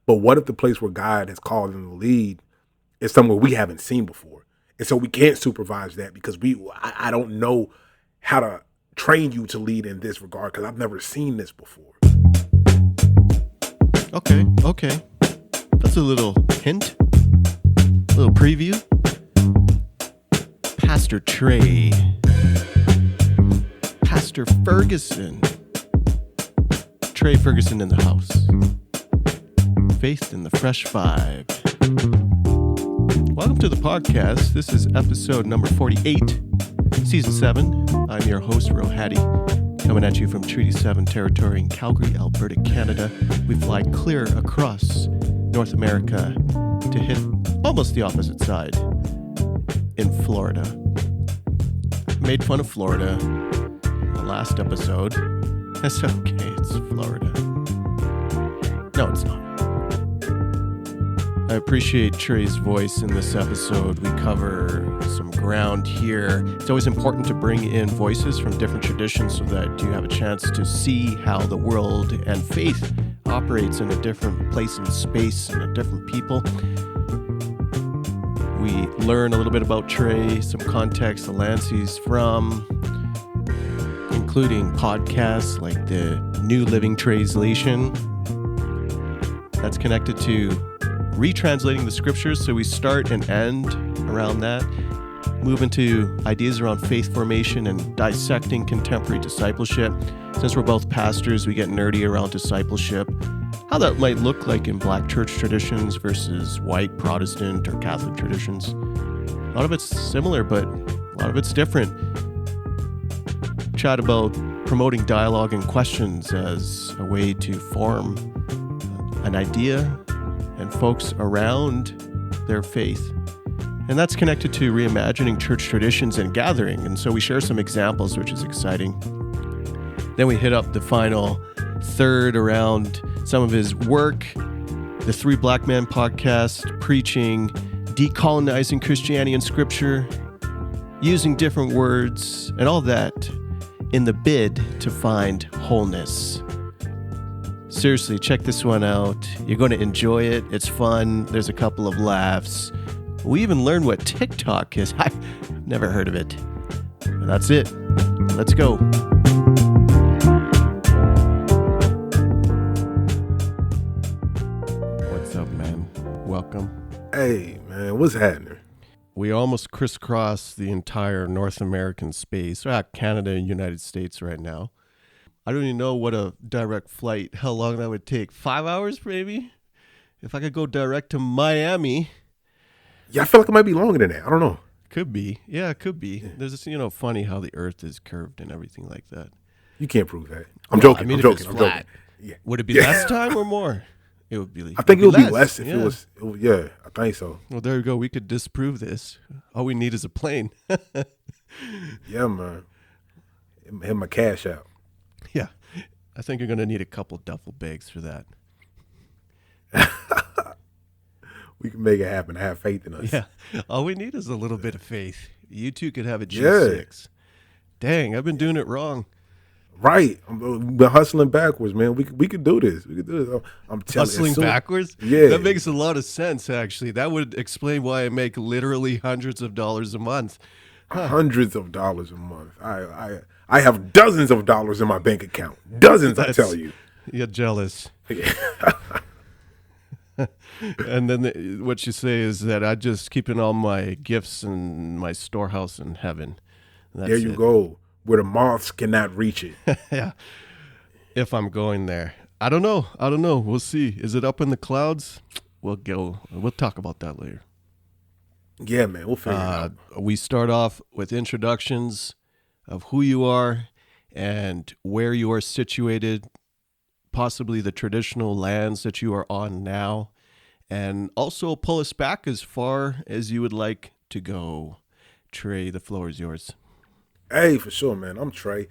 But what if the place where God has called them to lead is somewhere we haven't seen before? And so we can't supervise that because I don't know how to train you to lead in this regard because I've never seen this before. Okay. That's a little hint, a little preview. Pastor Trey, Pastor Ferguson, Trey Ferguson in the house. Faith in the Fresh Five. Welcome to the podcast. This is episode number 48, season 7. I'm your host, Ro Hattie, coming at you from Treaty 7 territory in Calgary, Alberta, Canada. We fly clear across North America to hit almost the opposite side in Florida. Made fun of Florida in the last episode. That's okay, it's Florida. No, it's not. I appreciate Trey's voice in this episode. We cover some ground here. It's always important to bring in voices from different traditions so that you have a chance to see how the world and faith operates in a different place and space and a different people. We learn a little bit about Trey, some context, the lands he's from, including podcasts like the new Living Treyslation. That's connected to retranslating the scriptures, so we start and end around that. Move into ideas around faith formation and dissecting contemporary discipleship. Since we're both pastors, we get nerdy around discipleship, how that might look like in Black church traditions versus white Protestant or Catholic traditions. A lot of it's similar, but a lot of it's different. Chat about promoting dialogue and questions as a way to form an idea and folks around their faith. And that's connected to reimagining church traditions and gathering. And so we share some examples, which is exciting. Then we hit up the final third around some of his work, the Three Black Men podcast, preaching, decolonizing Christianity and scripture, using different words, and all that in the bid to find wholeness. Seriously, check this one out. You're going to enjoy it. It's fun. There's a couple of laughs. We even learned what TikTok is. I've never heard of it. And that's it. Let's go. What's up, man? Welcome. Hey, man, what's happening? We almost crisscross the entire North American space. We're at Canada and United States right now. I don't even know what a direct flight, how long that would take. 5 hours, maybe? If I could go direct to Miami. Yeah, I feel like it might be longer than that. I don't know. Could be. Yeah, it could be. Yeah. There's this, funny how the earth is curved and everything like that. You can't prove that. I'm joking. I mean, I'm joking. If it's flat, Yeah. Would it be less time or more? It would be. I think it would be less if it was. Yeah, I think so. Well, there we go. We could disprove this. All we need is a plane. Yeah, man. Hit my cash out. Yeah. I think you're going to need a couple duffel bags for that. We can make it happen. I have faith in us. Yeah. All we need is a little bit of faith. You two could have a G6. Yeah. Dang, I've been doing it wrong. Right. We've been hustling backwards, man. We could do this. We could do this. I'm telling you. Hustling backwards? Yeah. That makes a lot of sense, actually. That would explain why I make literally hundreds of dollars a month. Huh. Hundreds of dollars a month. I have dozens of dollars in my bank account. Dozens, I tell you. You're jealous. And then what you say is that I just keeping all my gifts in my storehouse in heaven. There you go, where the moths cannot reach it. Yeah. If I'm going there. I don't know. We'll see. Is it up in the clouds? We'll talk about that later. Yeah, man. We'll figure it out. We start off with introductions of who you are and where you are situated, possibly the traditional lands that you are on now, and also pull us back as far as you would like to go. Trey, the floor is yours. Hey, for sure, man. I'm Trey,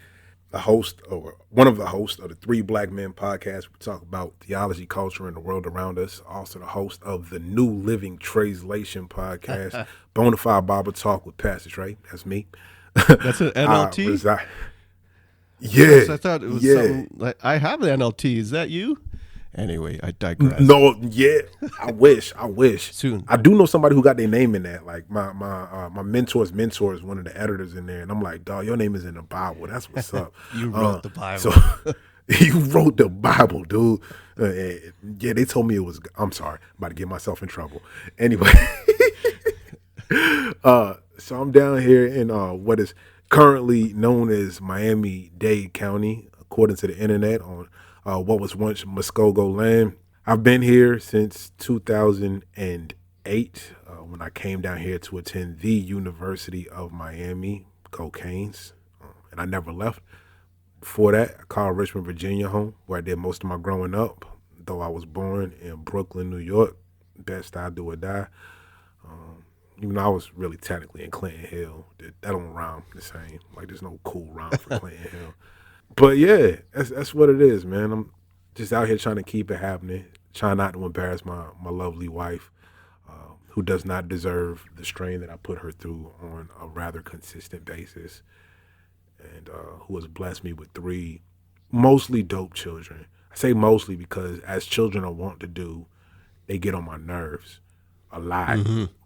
the host, or one of the hosts of the Three Black Men podcast. We talk about theology, culture, and the world around us. Also the host of the new Living Treyslation podcast, Bonafide Bible Talk with Pastor Trey. That's me. That's an NLT? Yes, I thought it was something like, I have an NLT. Is that you? Anyway, I digress. No, yeah, I wish. Soon. I do know somebody who got their name in that. Like my mentor's mentor is one of the editors in there, and I'm like, dog, your name is in the Bible. That's what's up. You wrote the Bible. So you wrote the Bible, dude. Yeah, they told me it was. I'm sorry, I'm about to get myself in trouble. Anyway, so I'm down here in what is currently known as Miami-Dade County, according to the internet, on what was once Muskogee land. I've been here since 2008 when I came down here to attend the University of Miami, Go Canes, and I never left. Before that, I called Richmond, Virginia home, where I did most of my growing up, though I was born in Brooklyn, New York. Best I do or die. Even though I was really technically in Clinton Hill. That don't rhyme the same. Like, there's no cool rhyme for Clinton Hill. But yeah, that's what it is, man. I'm just out here trying to keep it happening, trying not to embarrass my lovely wife, who does not deserve the strain that I put her through on a rather consistent basis, and who has blessed me with 3 mostly dope children. I say mostly because, as children are wont to do, they get on my nerves a lot,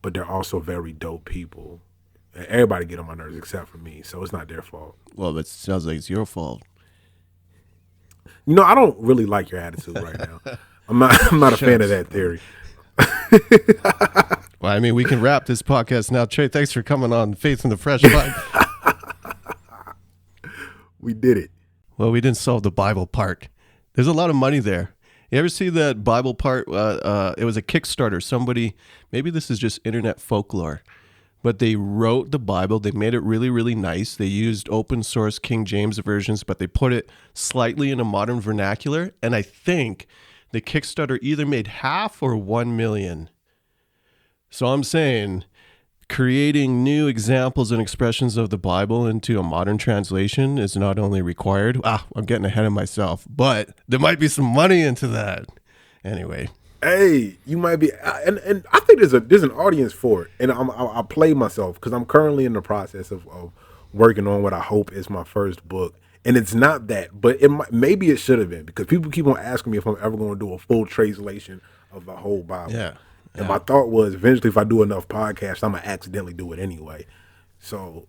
but they're also very dope people. And everybody get on my nerves except for me, so it's not their fault. Well, it sounds like it's your fault. You know, I don't really like your attitude right now. I'm not a fan of that theory. Well, I mean, we can wrap this podcast now. Trey, thanks for coming on Faith in the Fresh Pod. We did it. Well, we didn't solve the Bible part. There's a lot of money there. You ever see that Bible part? It was a Kickstarter. Somebody, maybe this is just internet folklore, but they wrote the Bible. They made it really, really nice. They used open source King James versions, but they put it slightly in a modern vernacular. And I think the Kickstarter either made half or 1 million. So I'm saying creating new examples and expressions of the Bible into a modern translation is not only required. I'm getting ahead of myself, but there might be some money into that. Anyway. Hey, you might be, and I think there's an audience for it, and I'll play myself because I'm currently in the process of working on what I hope is my first book, and it's not that, but maybe it should have been, because people keep on asking me if I'm ever going to do a full translation of the whole Bible. Yeah. And my thought was, eventually, if I do enough podcasts, I'm gonna accidentally do it anyway. So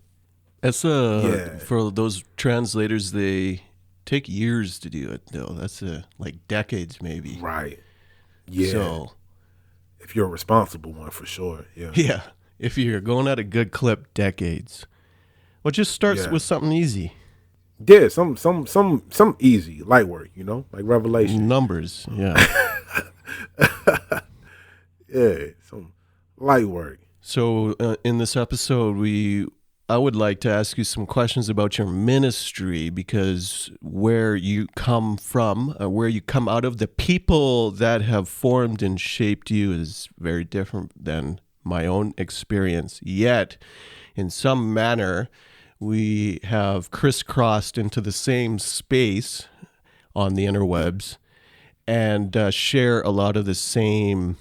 it's for those translators, they take years to do it, though. That's like decades, maybe. Right. Yeah. So if you're a responsible one, for sure. Yeah. Yeah. If you're going at a good clip, decades. Well, just starts with something easy. Yeah, some easy, light work, like Revelation. Numbers, yeah. Yeah, some light work. So in this episode, I would like to ask you some questions about your ministry, because where you come from, where you come out of, the people that have formed and shaped you is very different than my own experience. Yet, in some manner, we have crisscrossed into the same space on the interwebs and share a lot of the same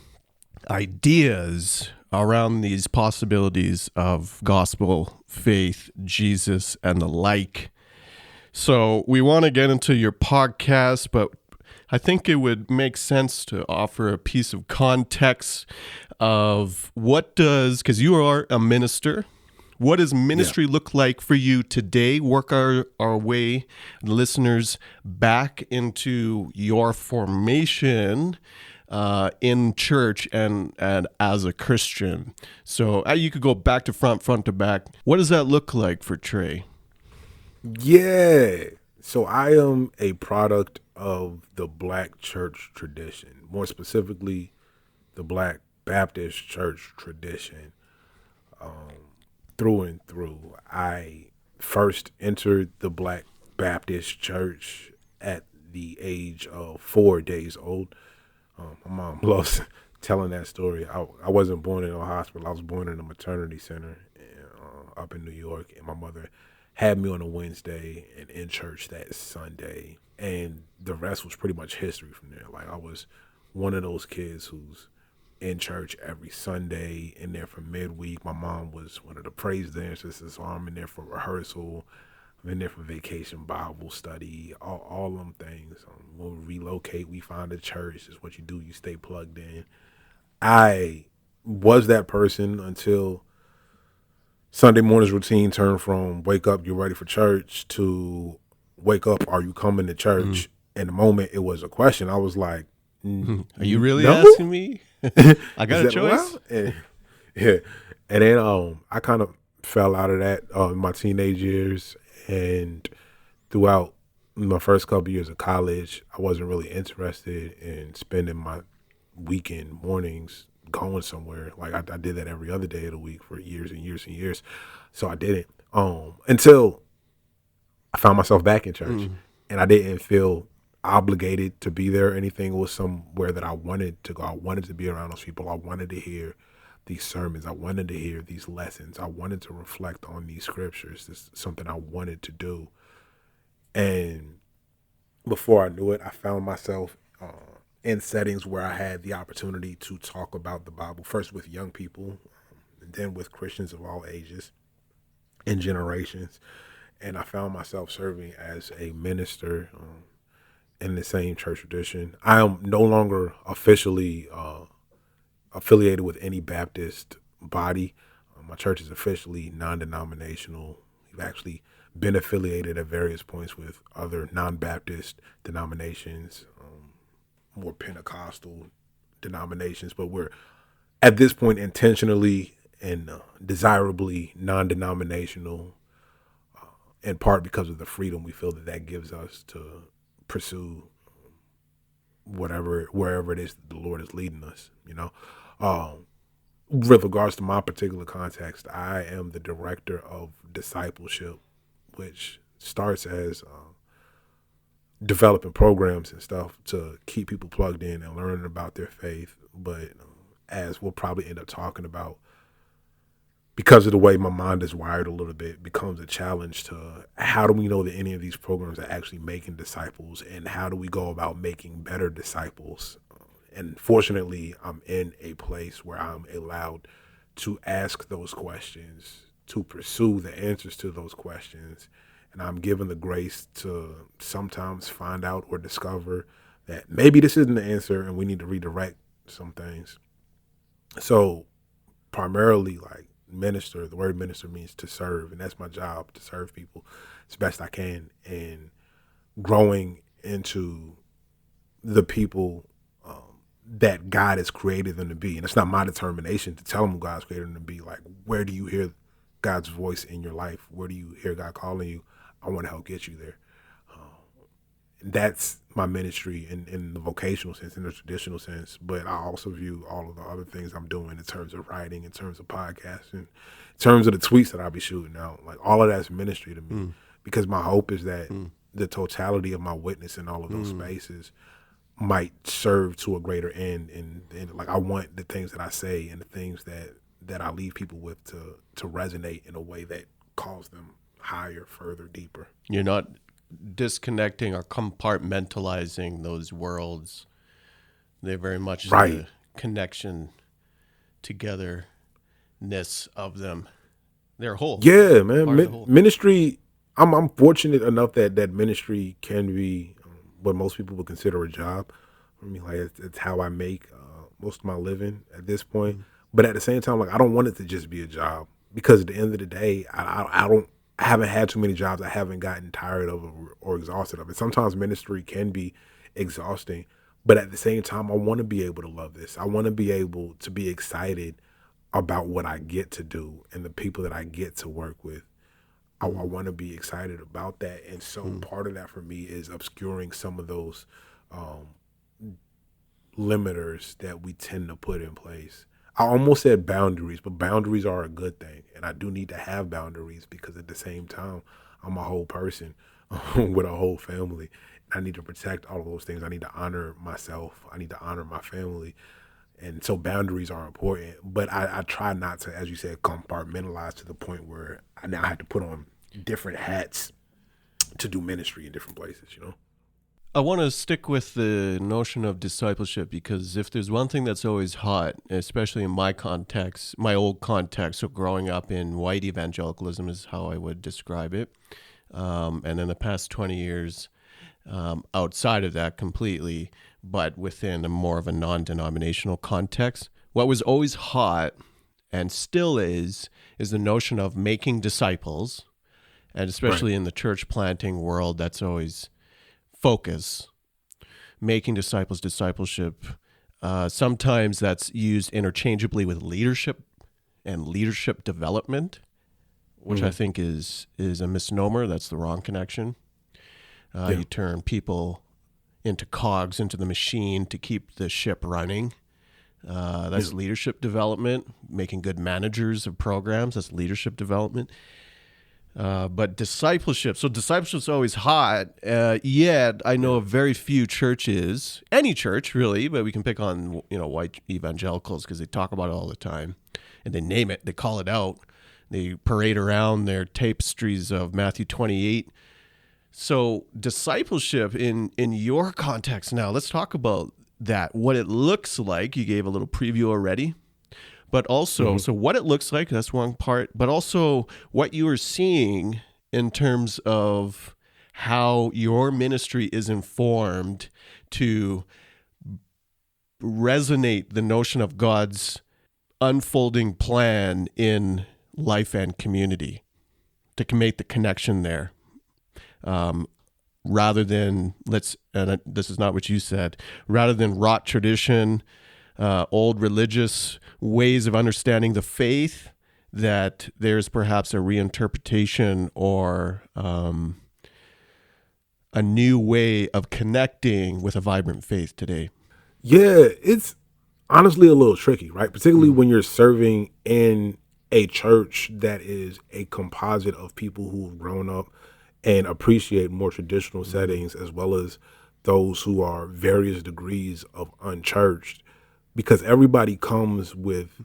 ideas around these possibilities of gospel, faith, Jesus, and the like. So we want to get into your podcast, but I think it would make sense to offer a piece of context of because you are a minister. What does ministry look like for you today? Work our way, listeners, back into your formation in church and as a Christian. So you could go back to front to back. What does that look like for Trey? Yeah. So I am a product of the Black church tradition, more specifically the Black Baptist church tradition. Through and through. I first entered the Black Baptist church at the age of 4 days old. My mom loves telling that story. I wasn't born in a hospital. I was born in a maternity center up in New York, and my mother had me on a Wednesday and in church that Sunday, and the rest was pretty much history from there. Like, I was one of those kids who's in church every Sunday, in there for midweek. My mom was one of the praise dancers, so I'm in there for rehearsal. I'm in there for vacation, Bible study, all them things. When we relocate, we find a church. Is what you do. You stay plugged in. I was that person until Sunday morning's routine turned from wake up, you're ready for church, to wake up, are you coming to church? In the moment, it was a question. I was like, are you really no? asking me? I got a choice. Yeah. And then I kind of fell out of that in my teenage years, and throughout my first couple years of college, I wasn't really interested in spending my weekend mornings going somewhere. Like I did that every other day of the week for years and years and years. So I didn't until I found myself back in church, and I didn't feel obligated to be there or anything. It was somewhere that I wanted to go. I wanted to be around those people. I wanted to hear these sermons. I wanted to hear these lessons. I wanted to reflect on these scriptures. This is something I wanted to do. And before I knew it, I found myself in settings where I had the opportunity to talk about the Bible, first with young people, and then with Christians of all ages and generations. And I found myself serving as a minister in the same church tradition. I am no longer officially affiliated with any Baptist body. My church is officially non-denominational. We've actually been affiliated at various points with other non-Baptist denominations, more Pentecostal denominations, but we're at this point intentionally and desirably non-denominational, in part because of the freedom we feel that gives us to pursue wherever it is that the Lord is leading us, With regards to my particular context, I am the director of Discipleship, which starts as developing programs and stuff to keep people plugged in and learning about their faith. But as we'll probably end up talking about, because of the way my mind is wired a little bit, becomes a challenge to how do we know that any of these programs are actually making disciples, and how do we go about making better disciples? And fortunately, I'm in a place where I'm allowed to ask those questions, to pursue the answers to those questions. And I'm given the grace to sometimes find out or discover that maybe this isn't the answer and we need to redirect some things. So primarily, like, minister, the word minister means to serve, and that's my job, to serve people as best I can, and growing into the people that God has created them to be. And it's not my determination to tell them who God's created them to be. Like, where do you hear God's voice in your life? Where do you hear God calling you? I want to help get you there. That's my ministry in the vocational sense, in the traditional sense. But I also view all of the other things I'm doing in terms of writing, in terms of podcasting, in terms of the tweets that I'll be shooting out. Like, all of that's ministry to me, because my hope is that the totality of my witness in all of those spaces might serve to a greater end. And like, I want the things that I say and the things that I leave people with to resonate in a way that calls them higher, further, deeper. You're not disconnecting or compartmentalizing those worlds. They're very much the connection, togetherness of them. They're whole. Yeah, man. Ministry, I'm fortunate enough that ministry can be what most people would consider a job. I mean, like, it's how I make most of my living at this point. But at the same time, like, I don't want it to just be a job, because at the end of the day, I haven't had too many jobs I haven't gotten tired of or exhausted of it. Sometimes ministry can be exhausting, but at the same time, I want to be able to love this. I want to be able to be excited about what I get to do and the people that I get to work with. I want to be excited about that. And so part of that for me is obscuring some of those limiters that we tend to put in place. I almost said boundaries, but boundaries are a good thing. And I do need to have boundaries, because at the same time, I'm a whole person with a whole family. I need to protect all of those things. I need to honor myself. I need to honor my family. And so boundaries are important. But I try not to, as you said, compartmentalize to the point where I now have to put on different hats to do ministry in different places, I want to stick with the notion of discipleship, because if there's one thing that's always hot, especially in my context, my old context, so growing up in white evangelicalism is how I would describe it, and in the past 20 years, outside of that completely, but within a more of a non-denominational context. What was always hot and still is the notion of making disciples, and especially in the church planting world, that's always focus. Making disciples, discipleship. Sometimes that's used interchangeably with leadership and leadership development, which I think is a misnomer. That's the wrong connection. You turn people into cogs into the machine to keep the ship running. That's leadership development. Making good managers of programs, that's leadership development. But discipleship, so discipleship's always hot, yet I know of very few churches, any church really, but we can pick on, white evangelicals because they talk about it all the time and they name it, they call it out, they parade around their tapestries of Matthew 28. So discipleship in your context now, let's talk about that, what it looks like. You gave a little preview already. But also, so what it looks like, that's one part, but also what you are seeing in terms of how your ministry is informed to resonate the notion of God's unfolding plan in life and community, to make the connection there. Rather than, and this is not what you said, rather than rot tradition, old religious ways of understanding the faith, that there's perhaps a reinterpretation or a new way of connecting with a vibrant faith today. Yeah, it's honestly a little tricky, right? Particularly when you're serving in a church that is a composite of people who have grown up and appreciate more traditional settings, as well as those who are various degrees of unchurched, because everybody comes with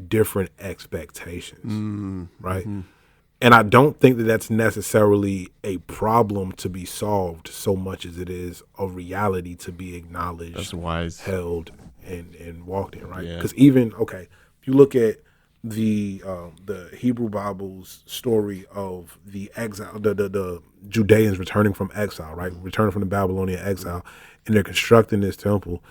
different expectations, right? And I don't think that that's necessarily a problem to be solved so much as it is a reality to be acknowledged, that's wise, held, and walked in, right? Yeah. Because even, if you look at the Hebrew Bible's story of the exile, the Judeans returning from exile, right? Returning from the Babylonian exile, and they're constructing this temple.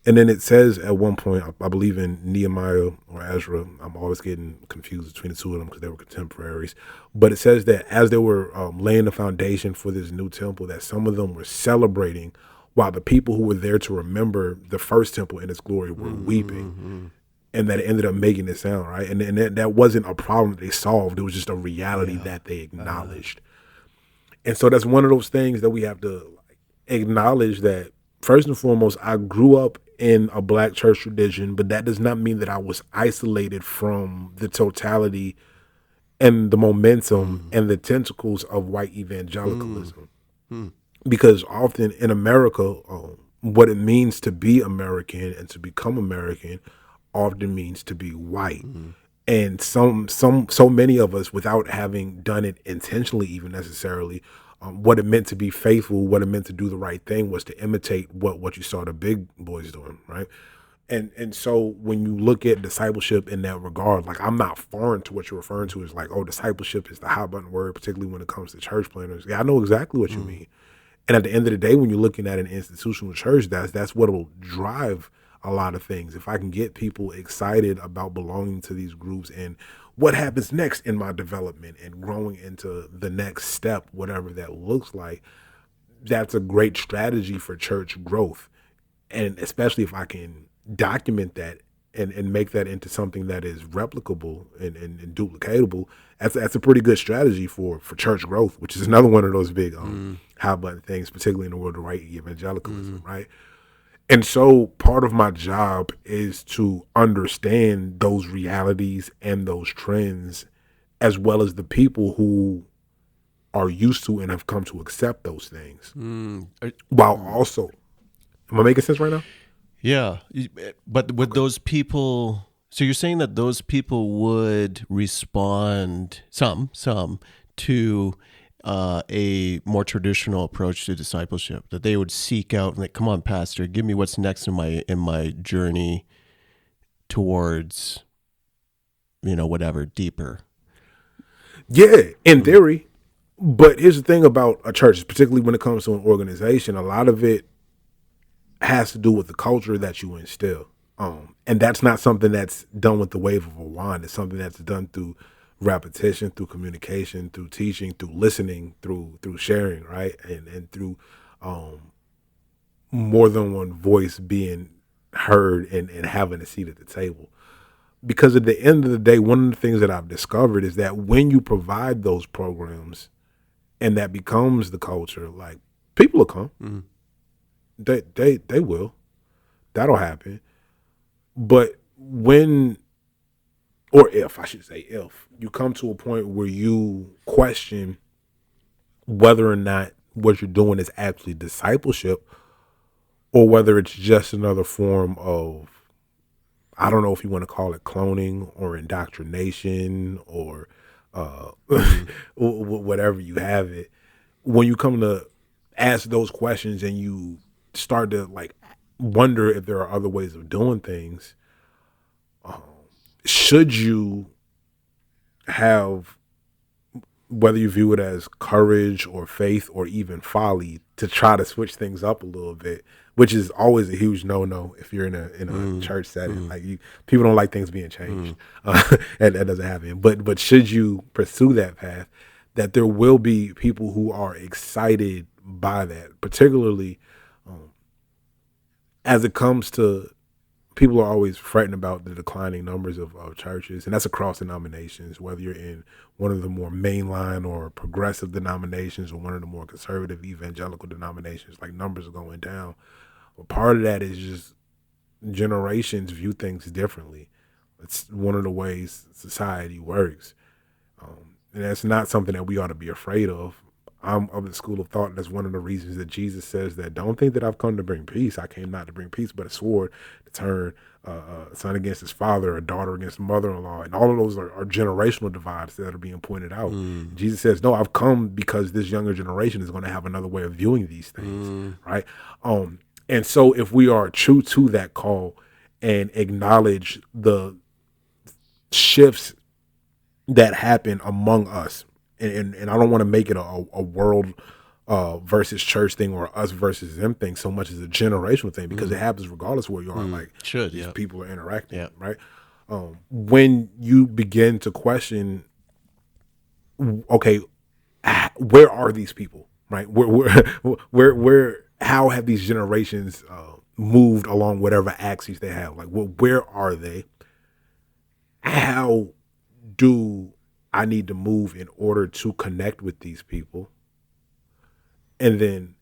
And then it says at one point, I believe in Nehemiah or Ezra, I'm always getting confused between the two of them because they were contemporaries, but it says that as they were laying the foundation for this new temple, that some of them were celebrating while the people who were there to remember the first temple in its glory were weeping. And that it ended up making it sound, right? And that wasn't a problem that they solved. It was just a reality that they acknowledged. And so that's one of those things that we have to acknowledge, that first and foremost, I grew up in a black church tradition, but that does not mean that I was isolated from the totality and the momentum and the tentacles of white evangelicalism. Because often in America, what it means to be American and to become American often means to be white. And so many of us, without having done it intentionally even necessarily, what it meant to be faithful, what it meant to do the right thing was to imitate what you saw the big boys doing, right? And so when you look at discipleship in that regard, like, I'm not foreign to what you're referring to as like, discipleship is the hot button word, particularly when it comes to church planners. Yeah, I know exactly what you mean. And at the end of the day, when you're looking at an institutional church, that's what will drive a lot of things. If I can get people excited about belonging to these groups and what happens next in my development and growing into the next step, whatever that looks like, that's a great strategy for church growth. And especially if I can document that and make that into something that is replicable and duplicatable, that's a pretty good strategy for church growth, which is another one of those big hot button things, particularly in the world of white evangelicalism, right? And so part of my job is to understand those realities and those trends, as well as the people who are used to and have come to accept those things. While also, am I making sense right now? Yeah. But would those people, so you're saying that those people would respond, some to a more traditional approach to discipleship, that they would seek out and like, come on, Pastor, give me what's next in my journey towards, whatever, deeper. Yeah, in theory. But here's the thing about a church, particularly when it comes to an organization, a lot of it has to do with the culture that you instill. And that's not something that's done with the wave of a wand. It's something that's done through repetition, through communication, through teaching, through listening, through sharing, right? And through more than one voice being heard and having a seat at the table. Because at the end of the day, one of the things that I've discovered is that when you provide those programs and that becomes the culture, like, people will come. Mm-hmm. They will. That'll happen. But when, or if, I should say if, you come to a point where you question whether or not what you're doing is actually discipleship, or whether it's just another form of, I don't know if you want to call it cloning or indoctrination or whatever you have it. When you come to ask those questions and you start to like wonder if there are other ways of doing things, should you have, whether you view it as courage or faith or even folly, to try to switch things up a little bit, which is always a huge no-no if you're in a church setting. Like, people don't like things being changed. And that doesn't happen. But should you pursue that path, that there will be people who are excited by that, particularly as it comes to, people are always fretting about the declining numbers of churches, and that's across denominations, whether you're in one of the more mainline or progressive denominations or one of the more conservative evangelical denominations. Like, numbers are going down. But part of that is just generations view things differently. It's one of the ways society works. And that's not something that we ought to be afraid of. I'm of the school of thought that's one of the reasons that Jesus says that, don't think that I've come to bring peace. I came not to bring peace, but a sword, to turn a son against his father, a daughter against mother-in-law. And all of those are generational divides that are being pointed out. Jesus says, no, I've come because this younger generation is going to have another way of viewing these things, right? And so if we are true to that call and acknowledge the shifts that happen among us, and I don't want to make it a world versus church thing or us versus them thing so much as a generational thing, because it happens regardless of where you are. Like, people are interacting, right? When you begin to question, okay, where are these people, right? Where how have these generations moved along whatever axes they have? Like, where are they? How do I need to move in order to connect with these people? And then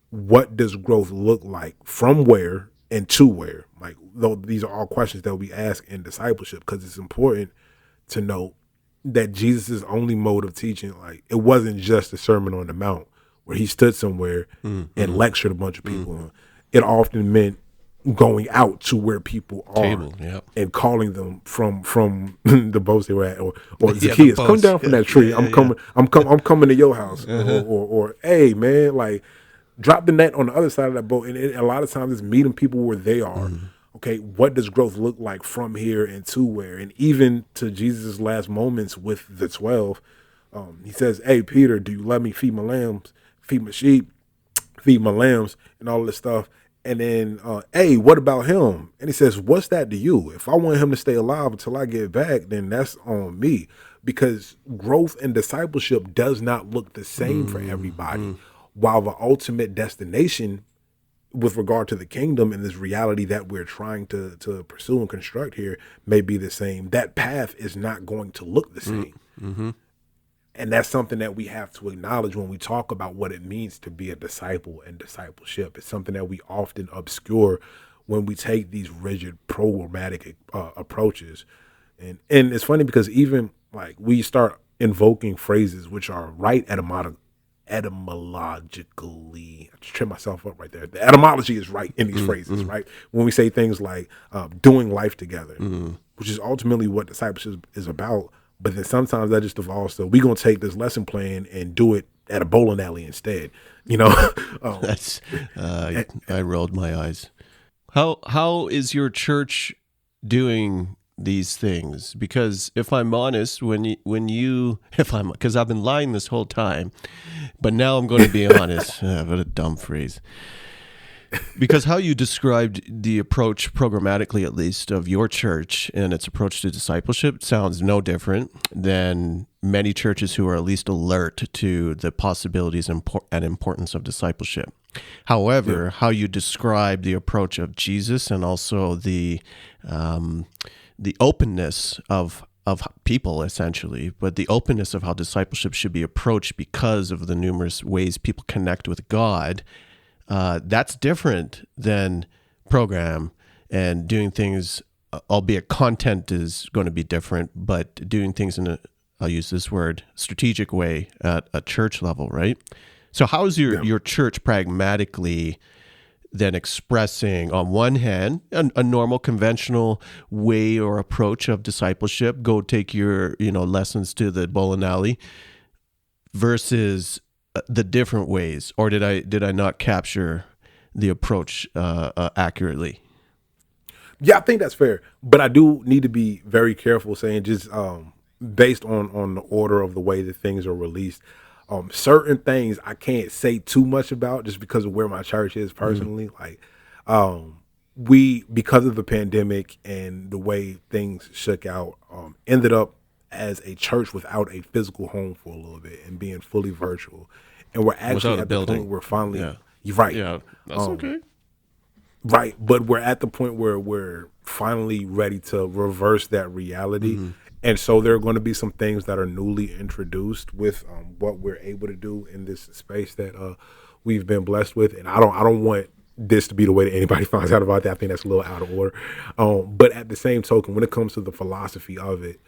what does growth look like from where and to where? Like, though these are all questions that we ask in discipleship, because it's important to note that Jesus' only mode of teaching, like, it wasn't just a Sermon on the Mount where he stood somewhere and lectured a bunch of people. It often meant going out to where people are and calling them from the boats they were at, or Zacchaeus, come down from that tree. I'm coming to your house, or hey man, like, drop the net on the other side of that boat. And a lot of times it's meeting people where they are. Okay, what does growth look like from here and to where? And even to Jesus' last moments with the 12, he says, hey Peter, do you let me feed my lambs, feed my sheep, feed my lambs, and all this stuff? And then, hey, what about him? And he says, what's that to you? If I want him to stay alive until I get back, then that's on me. Because growth and discipleship does not look the same for everybody. While the ultimate destination with regard to the kingdom and this reality that we're trying to pursue and construct here may be the same, that path is not going to look the same. And that's something that we have to acknowledge when we talk about what it means to be a disciple and discipleship. It's something that we often obscure when we take these rigid programmatic approaches. And it's funny because even like we start invoking phrases which are right etymologically. I just trip myself up right there. The etymology is right in these phrases, right? When we say things like doing life together, which is ultimately what discipleship is about. But then sometimes that just evolves. So we're going to take this lesson plan and do it at a bowling alley instead, you know? That's, I rolled my eyes. How is your church doing these things? Because if I'm honest, because I've been lying this whole time, but now I'm going to be honest. What a dumb phrase. Because how you described the approach, programmatically at least, of your church and its approach to discipleship sounds no different than many churches who are at least alert to the possibilities and importance of discipleship. However, how you describe the approach of Jesus and also the openness of people, essentially, but the openness of how discipleship should be approached because of the numerous ways people connect with God, that's different than program and doing things, albeit content is going to be different, but doing things in I'll use this word, strategic way at a church level, right? So how is your church pragmatically then expressing, on one hand, a normal conventional way or approach of discipleship, go take your lessons to the bowling alley, versus the different ways? Or did I not capture the approach accurately? Yeah, I think that's fair, but I do need to be very careful saying just based on the order of the way that things are released. Certain things I can't say too much about just because of where my church is personally. Like, we, because of the pandemic and the way things shook out, ended up as a church without a physical home for a little bit and being fully virtual. And we're actually at the point where finally, you're right. Yeah, that's okay. Right. But we're at the point where we're finally ready to reverse that reality. And so there are going to be some things that are newly introduced with what we're able to do in this space that we've been blessed with. And I don't want this to be the way that anybody finds out about that. I think that's a little out of order. But at the same token, when it comes to the philosophy of it,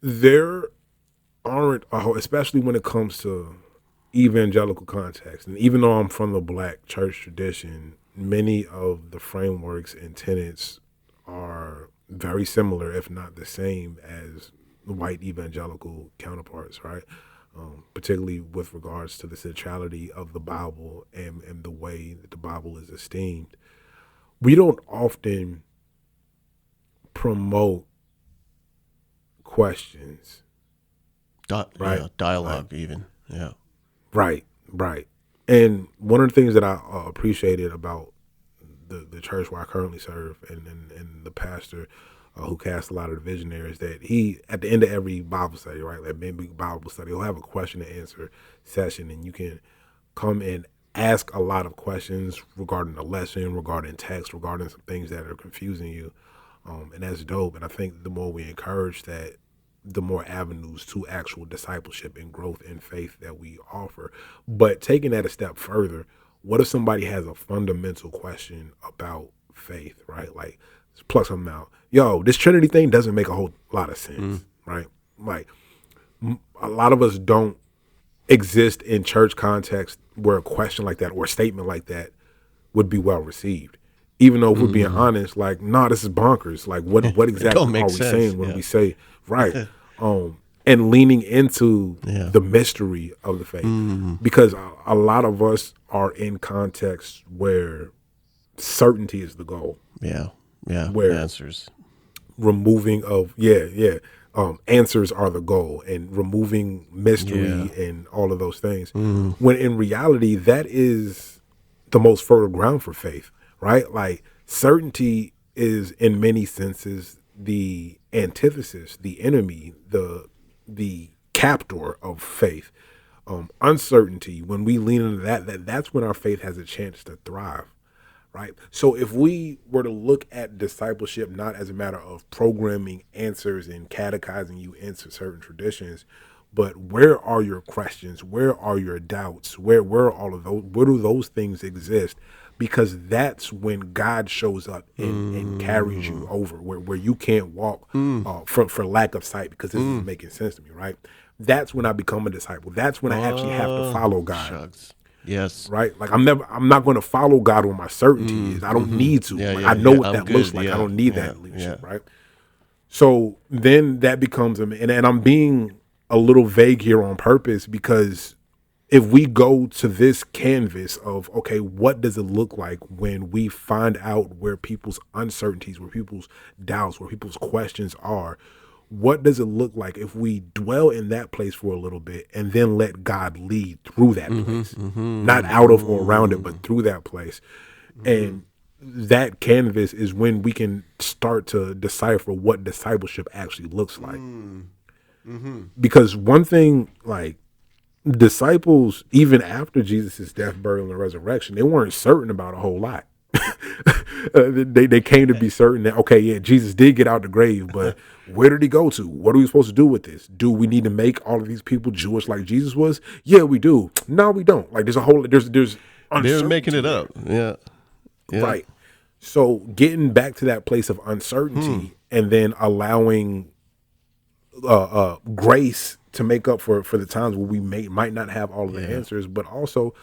there aren't, especially when it comes to evangelical context, and even though I'm from the Black church tradition, many of the frameworks and tenets are very similar, if not the same, as the white evangelical counterparts, right? Particularly with regards to the centrality of the Bible and the way that the Bible is esteemed. We don't often promote questions. Right? Yeah, dialogue, even. Yeah. Right. And one of the things that I appreciated about the church where I currently serve and the pastor who casts a lot of the visionaries, that he, at the end of every Bible study, right, like maybe Bible study, he'll have a question and answer session, and you can come and ask a lot of questions regarding the lesson, regarding text, regarding some things that are confusing you. And that's dope. And I think the more we encourage that, the more avenues to actual discipleship and growth in faith that we offer. But taking that a step further, what if somebody has a fundamental question about faith, right? Like, pluck something out. Yo, this Trinity thing doesn't make a whole lot of sense, right? Like, a lot of us don't exist in church context where a question like that or a statement like that would be well received. Even though if we're being honest, like, nah, this is bonkers. Like, what exactly are we saying when we say, right? And leaning into the mystery of the faith. Because a lot of us are in contexts where certainty is the goal. Yeah. Where answers. Removing of, answers are the goal, and removing mystery and all of those things. When in reality, that is the most fertile ground for faith. Right? Like, certainty is in many senses the antithesis, the enemy, the captor of faith. Uncertainty, when we lean into that's when our faith has a chance to thrive. Right? So if we were to look at discipleship not as a matter of programming answers and catechizing you into certain traditions, but where are your questions? Where are your doubts? Where are all of those? Where do those things exist? Because that's when God shows up and carries you over, where you can't walk for lack of sight, because this isn't making sense to me, right? That's when I become a disciple. That's when I actually have to follow God. Shucks. Yes. Right? Like, I'm not going to follow God where my certainty is. I don't need to. I know what that looks like. I don't need that in leadership, right? So then that becomes, and I'm being a little vague here on purpose, because if we go to this canvas of, okay, what does it look like when we find out where people's uncertainties, where people's doubts, where people's questions are, what does it look like if we dwell in that place for a little bit and then let God lead through that place, not out of or around it, but through that place. And that canvas is when we can start to decipher what discipleship actually looks like. Because one thing, like, disciples, even after Jesus' death, burial, and resurrection, they weren't certain about a whole lot. They came to be certain that, okay, yeah, Jesus did get out the grave, but where did he go to? What are we supposed to do with this? Do we need to make all of these people Jewish like Jesus was? Yeah, we do. No, we don't. Like, there's They're making it up. Yeah. Right. So getting back to that place of uncertainty and then allowing grace to make up for the times where we might not have all of the answers, but also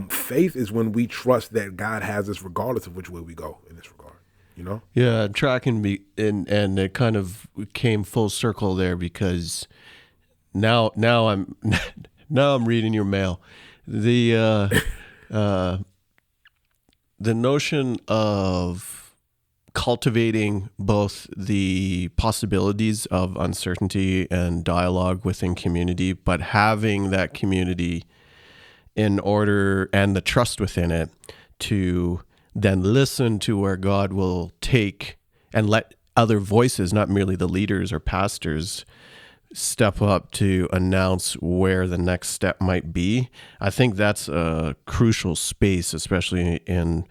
faith is when we trust that God has us regardless of which way we go in this regard, you know? Yeah, tracking me, and it kind of came full circle there, because now I'm now I'm reading your mail. The notion of cultivating both the possibilities of uncertainty and dialogue within community, but having that community in order and the trust within it to then listen to where God will take and let other voices, not merely the leaders or pastors, step up to announce where the next step might be. I think that's a crucial space, especially in,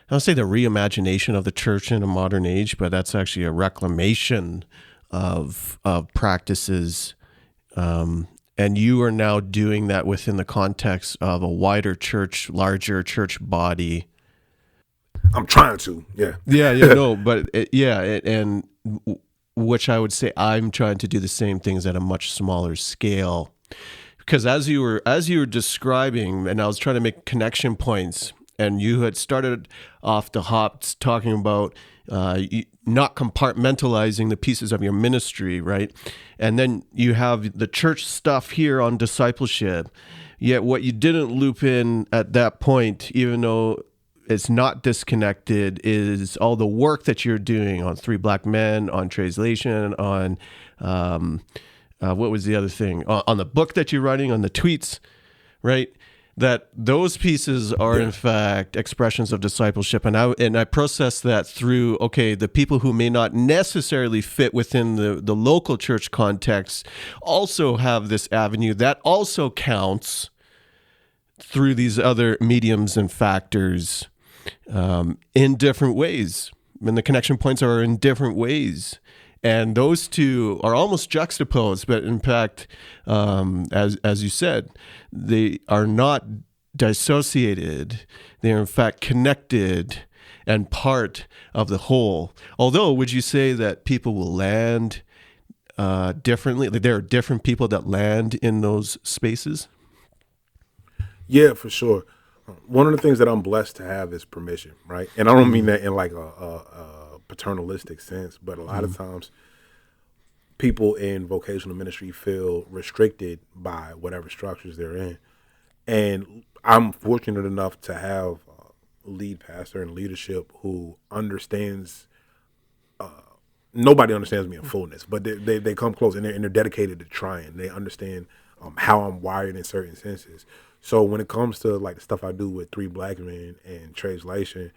I don't say the reimagination of the church in a modern age, but that's actually a reclamation of practices. And you are now doing that within the context of a wider church, larger church body. I'm trying to, yeah. No, but and which I would say I'm trying to do the same things at a much smaller scale. Because as you were describing, and I was trying to make connection points, and you had started off the hops talking about not compartmentalizing the pieces of your ministry, right? And then you have the church stuff here on discipleship. Yet what you didn't loop in at that point, even though it's not disconnected, is all the work that you're doing on Three Black Men, on Treyslation, on what was the other thing? On the book that you're writing, on the tweets, right? That those pieces are in fact expressions of discipleship, and I process that through, okay, the people who may not necessarily fit within the local church context also have this avenue that also counts through these other mediums and factors in different ways, and the connection points are in different ways. And those two are almost juxtaposed, but in fact, as you said, they are not dissociated. They are in fact connected and part of the whole. Although, would you say that people will land differently? Like, there are different people that land in those spaces? Yeah, for sure. One of the things that I'm blessed to have is permission, right? And I don't mean that in like a paternalistic sense, but a lot of times people in vocational ministry feel restricted by whatever structures they're in. And I'm fortunate enough to have a lead pastor and leadership who understands, nobody understands me in fullness, but they come close, and they're dedicated to trying. They understand how I'm wired in certain senses. So when it comes to like the stuff I do with Three Black Men and Treyslation,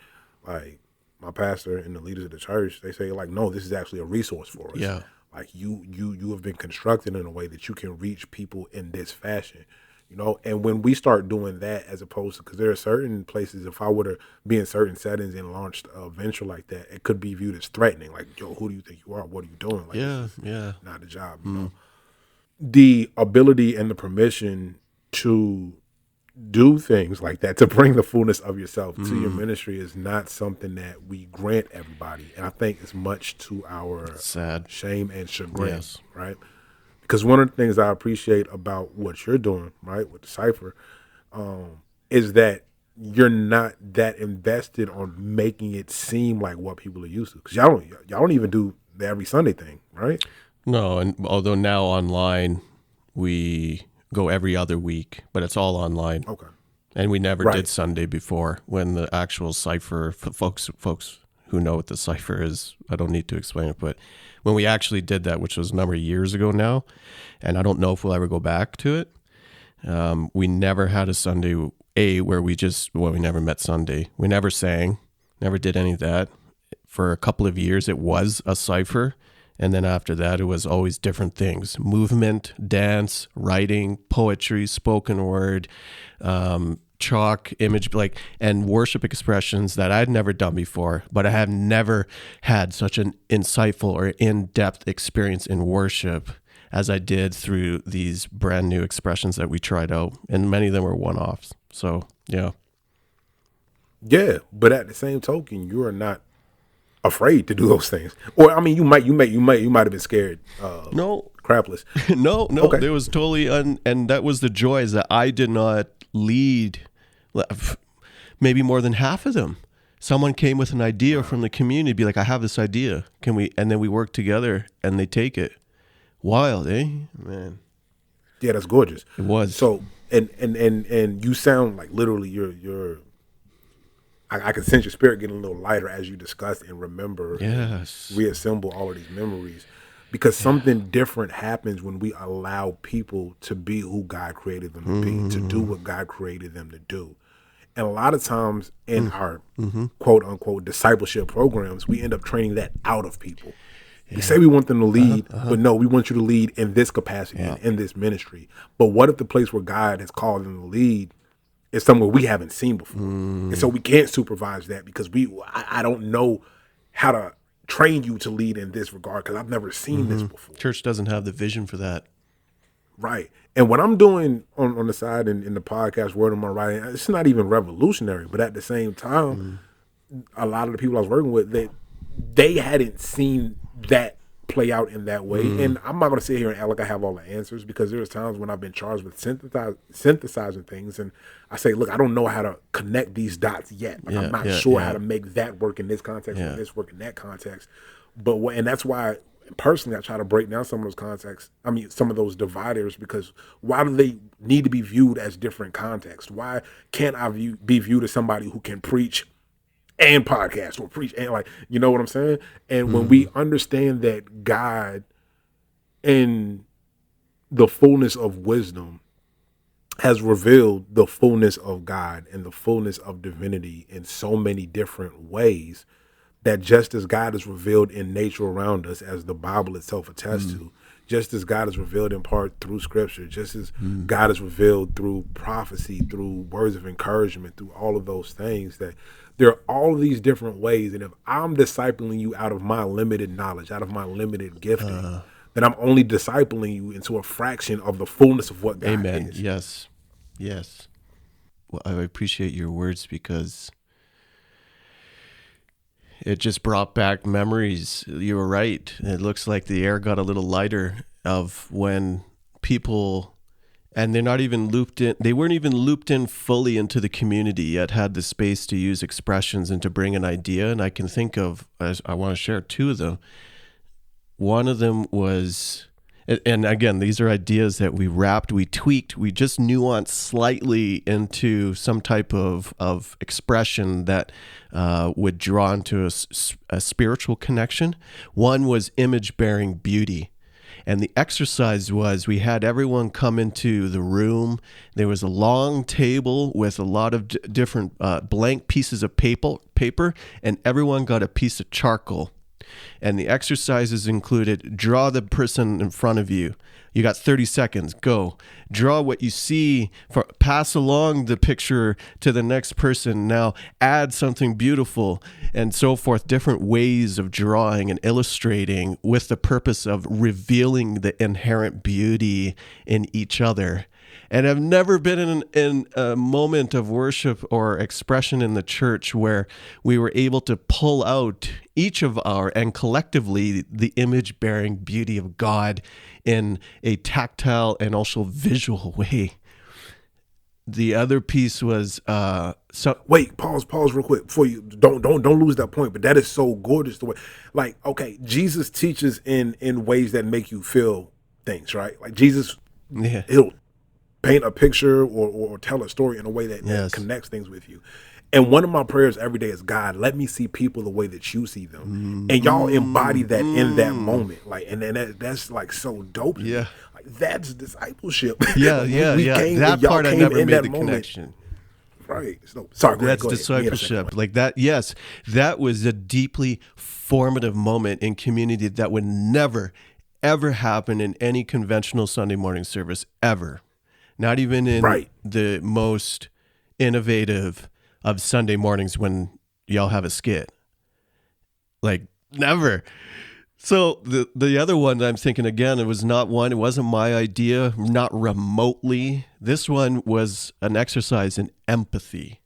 like my pastor and the leaders of the church, they say like, no, this is actually a resource for us. Yeah. Like you have been constructed in a way that you can reach people in this fashion, you know? And when we start doing that, as opposed to, because there are certain places, if I were to be in certain settings and launched a venture like that, it could be viewed as threatening. Like, yo, who do you think you are? What are you doing? Like, this is not a job, you know? The ability and the permission to do things like that, to bring the fullness of yourself to your ministry, is not something that we grant everybody. And I think it's much to our shame and chagrin, right? Because one of the things I appreciate about what you're doing, right, with Decipher, is that you're not that invested on making it seem like what people are used to. Because y'all don't even do the every Sunday thing, right? No, and although now online we go every other week, but it's all online. Okay. And we never Right. did Sunday before when the actual cipher, folks who know what the cipher is, I don't need to explain it, but when we actually did that, which was a number of years ago now, and I don't know if we'll ever go back to it, we never had a Sunday, where we never met Sunday. We never sang, never did any of that. For a couple of years, it was a cipher. And then after that, it was always different things: movement, dance, writing, poetry, spoken word, chalk, image, and worship expressions that I'd never done before. But I have never had such an insightful or in-depth experience in worship as I did through these brand new expressions that we tried out. And many of them were one-offs. So, yeah. Yeah, but at the same token, you are not afraid to do those things. Or I mean, you might have been scared. No, Crapless. no. Okay. There was totally, and that was the joy, is that I did not lead maybe more than half of them. Someone came with an idea from the community, be like, I have this idea. Can we? And then we work together and they take it. Wild, eh? Man. Yeah, that's gorgeous. It was. So, and you sound like literally you're I can sense your spirit getting a little lighter as you discuss and remember, yes, and reassemble all of these memories, because something different happens when we allow people to be who God created them to be, to do what God created them to do. And a lot of times in our quote unquote discipleship programs, we end up training that out of people. We say we want them to lead, but no, we want you to lead in this capacity and in this ministry. But what if the place where God has called them to lead is somewhere we haven't seen before? And so we can't supervise that because I don't know how to train you to lead in this regard because I've never seen this before. Church doesn't have the vision for that. Right. And what I'm doing on the side in the podcast Word on My Writing, it's not even revolutionary, but at the same time, a lot of the people I was working with, they hadn't seen that play out in that way. And I'm not going to sit here and act like I have all the answers, because there's times when I've been charged with synthesizing things, and I say, look, I don't know how to connect these dots yet. Like, I'm not sure how to make that work in this context or this work in that context. But and that's why personally I try to break down some of those contexts. I mean, some of those dividers, because why do they need to be viewed as different contexts? Why can't I be viewed as somebody who can preach and podcast, or preach and, like, you know what I'm saying? And when we understand that God in the fullness of wisdom has revealed the fullness of God and the fullness of divinity in so many different ways, that just as God is revealed in nature around us, as the Bible itself attests to, just as God is revealed in part through scripture, just as God is revealed through prophecy, through words of encouragement, through all of those things, that there are all of these different ways. And if I'm discipling you out of my limited knowledge, out of my limited gifting, then I'm only discipling you into a fraction of the fullness of what God is. Yes. Yes. Well, I appreciate your words, because it just brought back memories. You were right. It looks like the air got a little lighter of when people, and they're not even looped in, they weren't even looped in fully into the community yet, had the space to use expressions and to bring an idea. And I can think of, I want to share two of them. One of them was, and again, these are ideas that we wrapped, we tweaked, we just nuanced slightly into some type of expression that would draw into a spiritual connection. One was image-bearing beauty. And the exercise was, we had everyone come into the room. There was a long table with a lot of different blank pieces of paper, and everyone got a piece of charcoal. And the exercises included, draw the person in front of you. You got 30 seconds. Go. Draw what you see. Pass along the picture to the next person. Now add something beautiful, and so forth. Different ways of drawing and illustrating with the purpose of revealing the inherent beauty in each other. And I've never been in a moment of worship or expression in the church where we were able to pull out each of and collectively the image-bearing beauty of God in a tactile and also visual way. The other piece was wait, pause real quick before you don't lose that point. But that is so gorgeous the way, like, okay, Jesus teaches in ways that make you feel things, right? Like Jesus, he'll paint a picture or tell a story in a way that connects things with you. And one of my prayers every day is, God, let me see people the way that you see them. And y'all embody that in that moment. Like, and then that's like so dope to me. Like, that's discipleship. That part I never made the connection. Right. So, sorry, that's discipleship. Like that, yes. That was a deeply formative moment in community that would never, ever happen in any conventional Sunday morning service, ever. Not even in the most innovative of Sunday mornings when y'all have a skit. Like, never. So the other one I'm thinking, again, it wasn't my idea, not remotely. This one was an exercise in empathy.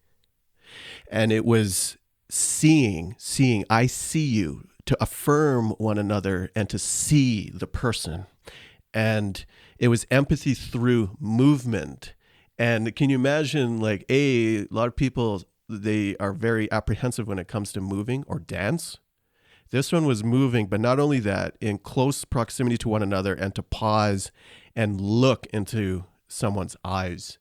And it was seeing, I see you, to affirm one another and to see the person. And it was empathy through movement. And can you imagine, like, a lot of people, they are very apprehensive when it comes to moving or dance. This one was moving, but not only that, in close proximity to one another, and to pause and look into someone's eyes,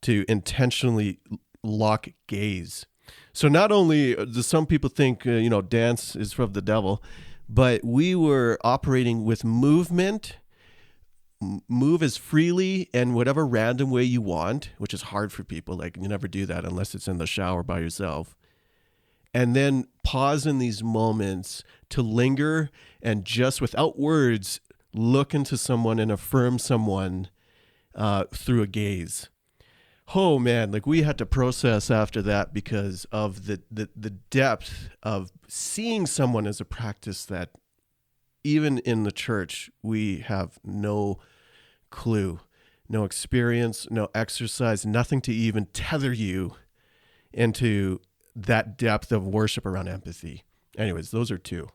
to intentionally lock gaze. So not only do some people think, dance is from the devil, but we were operating with movement. Move as freely and whatever random way you want, which is hard for people. Like, you never do that unless it's in the shower by yourself. And then pause in these moments to linger and just without words, look into someone and affirm someone through a gaze. Oh man, like we had to process after that because of the depth of seeing someone as a practice that even in the church, we have no clue, no experience, no exercise, nothing to even tether you into that depth of worship around empathy. Anyways, those are two.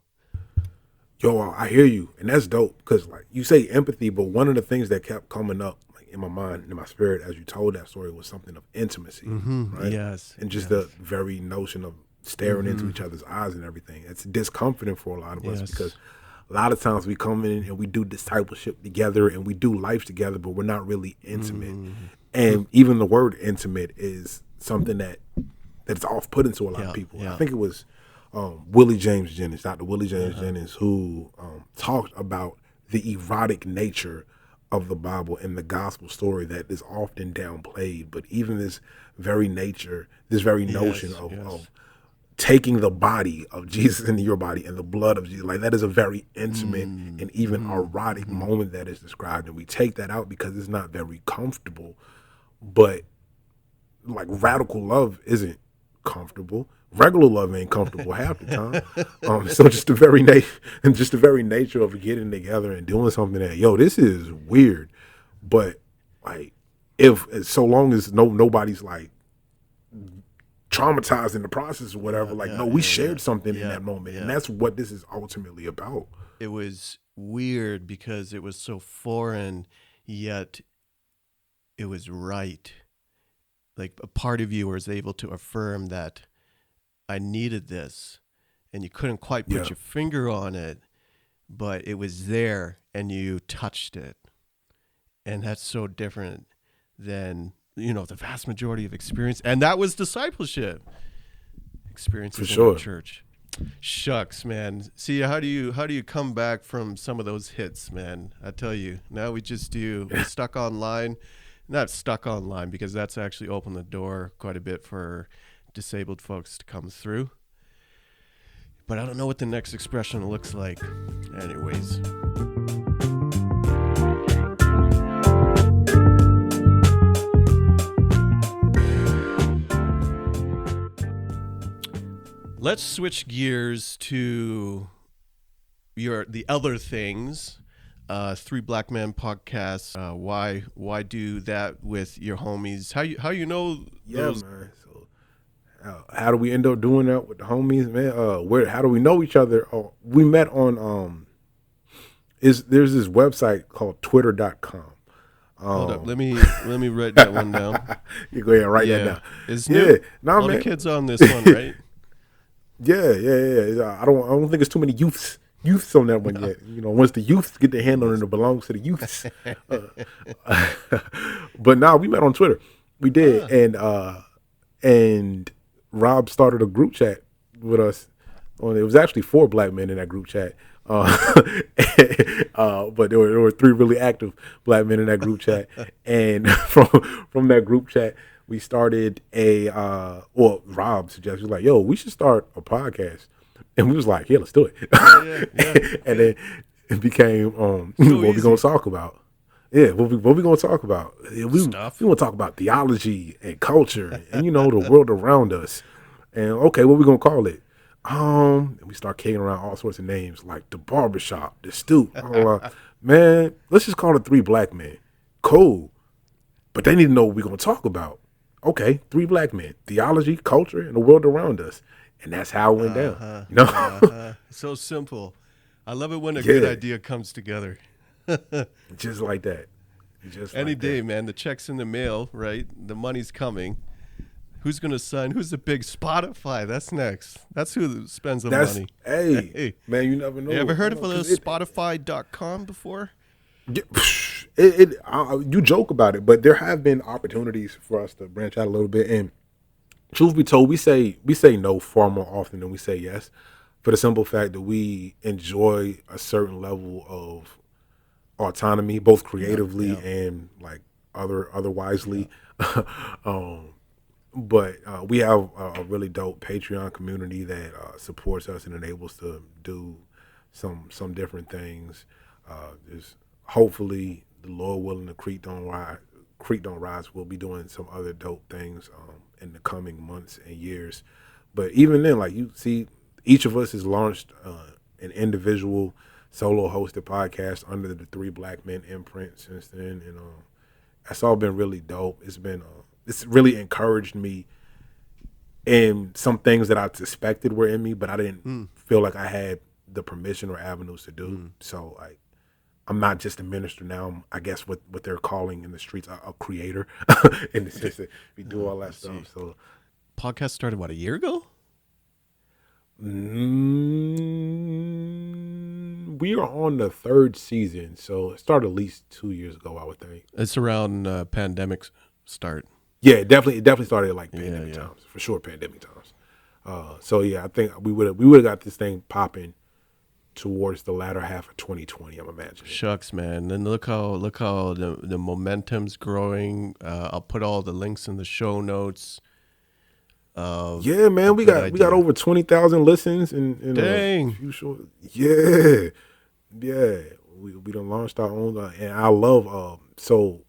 Yo, I hear you. And that's dope because, like, you say empathy, but one of the things that kept coming up, like, in my mind, in my spirit, as you told that story, was something of intimacy, right? Yes. And just the very notion of staring into each other's eyes and everything. It's discomforting for a lot of us because a lot of times we come in and we do discipleship together and we do life together, but we're not really intimate. And even the word intimate is something that's off-putting to a lot of people. I think it was Willie James Jennings, Dr. Willie James Jennings, who talked about the erotic nature of the Bible and the gospel story that is often downplayed. But even this very nature, this very notion of taking the body of Jesus into your body and the blood of Jesus, like that is a very intimate and even erotic moment that is described. And we take that out because it's not very comfortable. But like radical love isn't comfortable. Regular love ain't comfortable half the time. So just the very nature of getting together and doing something that, this is weird. But like, if so long as nobody's like traumatized in the process or whatever, we shared something in that moment, and that's what this is ultimately about. It was weird because it was so foreign, yet it was right. Like a part of you was able to affirm that I needed this, and you couldn't quite put your finger on it, but it was there and you touched it. And that's so different than, the vast majority of experience. And that was discipleship experiences in the church. Shucks, man. See, how do you come back from some of those hits, man? I tell you, now we're stuck online. Not stuck online because that's actually opened the door quite a bit for disabled folks to come through. But I don't know what the next expression looks like. Anyways. Let's switch gears to the other things. Three Black Men podcast. Why do that with your homies? How you know those? Man. So how do we end up doing that with the homies, man? How do we know each other? We met on there's this website called twitter.com. Hold up, let me write that one down. You go ahead and write that down. It's new. Nah, all man. the kids on this one, right? Yeah. I don't think it's too many youths youths on that one yet. You know, once the youths get their hand on it, it belongs to the youths. But now we met on Twitter. We did, and Rob started a group chat with us. It was actually 4 black men in that group chat. But there were 3 really active black men in that group chat, and from that group chat, we started Rob suggested, he was like, "Yo, we should start a podcast," and we was like, "Yeah, let's do it." And then it became what we gonna talk about. Yeah, what we gonna talk about? We gonna talk about theology and culture and the world around us. And okay, what we gonna call it? And we start kicking around all sorts of names like the barbershop, the stoop. Man, let's just call it 3 black men. Cool. But they need to know what we're gonna talk about. Okay, 3 black men, theology, culture, and the world around us. And that's how it went down. So simple. I love it when a good idea comes together. Just like that. Any day, man. The check's in the mail, right? The money's coming. Who's going to sign? Who's the big Spotify? That's next. That's who spends the money. Hey, man, you never know. You ever heard of Spotify.com before? You joke about it, but there have been opportunities for us to branch out a little bit. And truth be told, we say no far more often than we say yes, for the simple fact that we enjoy a certain level of autonomy, both creatively and like otherwisely. But we have a really dope Patreon community that supports us and enables to do some different things. There's hopefully, the Lord willing, the Creek Don't Rise. We'll be doing some other dope things in the coming months and years. But even then, like you see, each of us has launched an individual solo hosted podcast under the 3 Black Men imprint since then, and that's all been really dope. It's really encouraged me in some things that I suspected were in me, but I didn't feel like I had the permission or avenues to do. So like, I'm not just a minister now. I'm, I guess what they're calling in the streets a creator, in the sense that we do all that stuff. So, podcast started a year ago. We are on the 3rd season, so it started at least 2 years ago, I would think. It's around pandemic start. Yeah, it definitely started at like pandemic times, for sure, pandemic times. So yeah, I think we would have got this thing popping towards the latter half of 2020. I'm imagining. Shucks, man! And look how the momentum's growing. I'll put all the links in the show notes. Yeah, man, we got over 20,000 listens in dang. A few short. Yeah. We done launched our own, and I love so.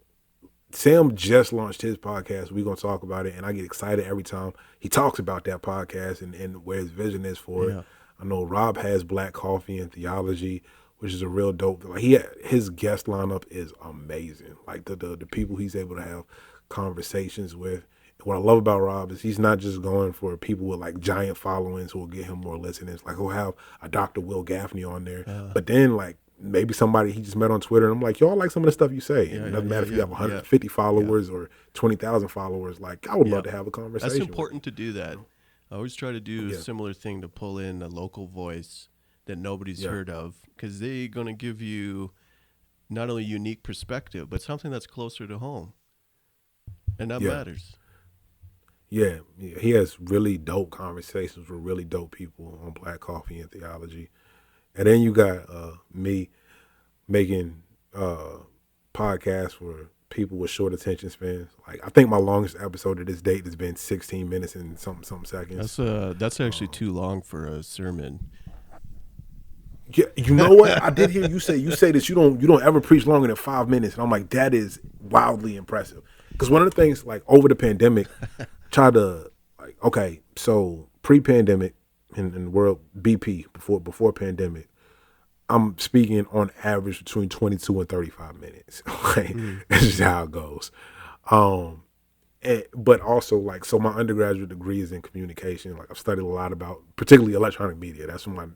Sam just launched his podcast. We're going to talk about it, and I get excited every time he talks about that podcast and where his vision is for it. I know Rob has Black Coffee and Theology, which is a real dope. Like his guest lineup is amazing. Like the people he's able to have conversations with. What I love about Rob is he's not just going for people with like giant followings who will get him more listeners. Like he'll have a Dr. Will Gaffney on there, but then like maybe somebody he just met on Twitter, and I'm like, yo, I like some of the stuff you say. And it doesn't matter if you have 150 followers or 20,000 followers. Like, I would love to have a conversation. That's important to do that. I always try to do a similar thing to pull in a local voice that nobody's heard of, because they're going to give you not only unique perspective, but something that's closer to home. And that matters. Yeah, he has really dope conversations with really dope people on Black Coffee and Theology. And then you got me making podcasts for people with short attention spans. Like, I think my longest episode to this date has been 16 minutes and something seconds. That's actually too long for a sermon. Yeah, you know what? I did hear you say that you don't ever preach longer than 5 minutes, and I'm like, that is wildly impressive. Because one of the things, like, over the pandemic, tried to, like, okay, so pre-pandemic in the world, BP, before pandemic, I'm speaking on average between 22 and 35 minutes. Okay, that's just how it goes. But also, like, so my undergraduate degree is in communication. Like, I've studied a lot about, particularly electronic media. That's what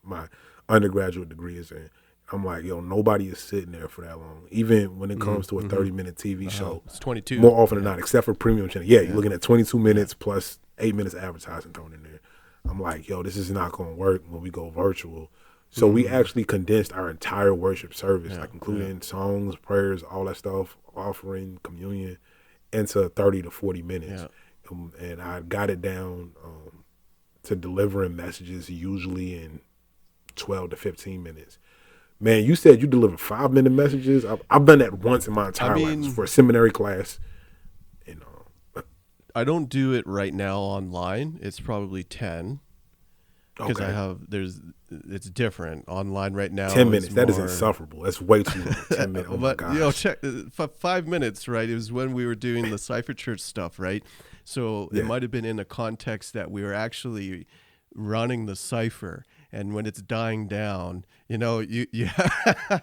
my undergraduate degree is in. I'm like, yo, nobody is sitting there for that long. Even when it comes to a 30-minute TV show. It's 22. More often than not, except for premium channel. Yeah, you're looking at 22 minutes plus 8 minutes of advertising thrown in there. I'm like, yo, this is not going to work when we go virtual. So we actually condensed our entire worship service, like including songs, prayers, all that stuff, offering, communion, into 30 to 40 minutes. And I got it down to delivering messages usually in 12 to 15 minutes. Man, you said you deliver 5-minute messages. I've done that once in my entire life for a seminary class. And I don't do it right now online. It's probably 10. Because it's different online right now. 10 minutes, that is insufferable. That's way too long. 10 minutes, oh my gosh. Check 5 minutes, right? It was when we were doing the Cypher Church stuff, right? So it might have been in a context that we were actually running the Cypher, and when it's dying down, you I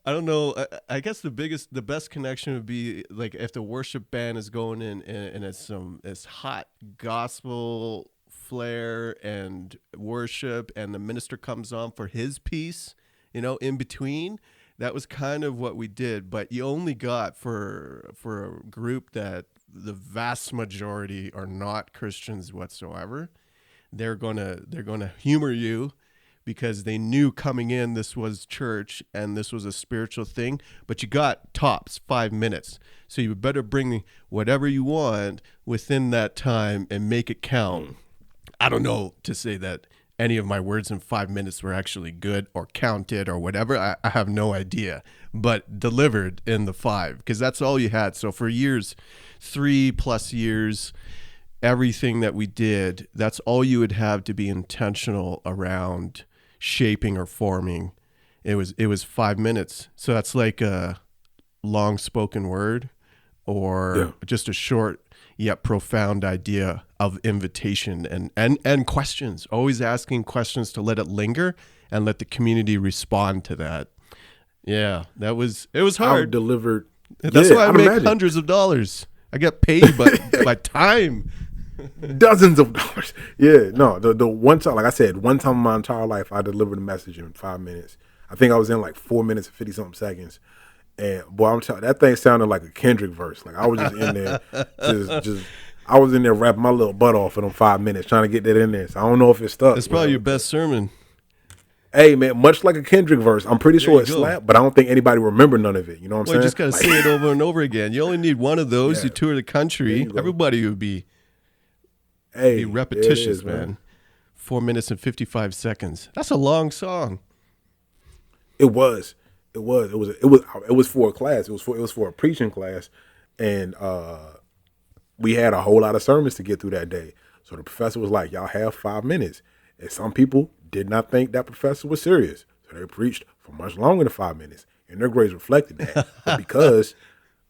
don't know. I guess the best connection would be like if the worship band is going in and it's hot gospel flair and worship, and the minister comes on for his piece, in between. That was kind of what we did, but you only got for a group that the vast majority are not Christians whatsoever. They're gonna humor you because they knew coming in this was church and this was a spiritual thing, but you got tops 5 minutes. So you better bring whatever you want within that time and make it count. I don't know to say that any of my words in 5 minutes were actually good or counted or whatever. I have no idea, but delivered in the 5, because that's all you had. So for years, 3+ years, everything that we did, that's all you would have to be intentional around shaping or forming. It was 5 minutes. So that's like a long spoken word or just a short yet profound idea of invitation and questions, always asking questions to let it linger and let the community respond to that. Yeah, it was hard. I've delivered. That's why I make hundreds of dollars. I get paid by time. Dozens of dollars. Yeah, no, the one time, like I said, one time in my entire life, I delivered a message in 5 minutes. I think I was in like 4 minutes and 50-something seconds. And boy, I'm telling, that thing sounded like a Kendrick verse. Like I was just in there, I was in there rapping my little butt off in them 5 minutes, trying to get that in there. So I don't know if it stuck. It's probably your best sermon. Hey man, much like a Kendrick verse, I'm pretty sure it slapped, but I don't think anybody remember none of it. You know what I'm saying? You just gotta say it over and over again. You only need one of those. You tour the country, everybody would be repetitious, man. 4 minutes and 55 seconds. That's a long song. It was for a class. It was for a preaching class, and we had a whole lot of sermons to get through that day. So the professor was like, "Y'all have 5 minutes," and some people did not think that professor was serious, so they preached for much longer than 5 minutes, and their grades reflected that. But because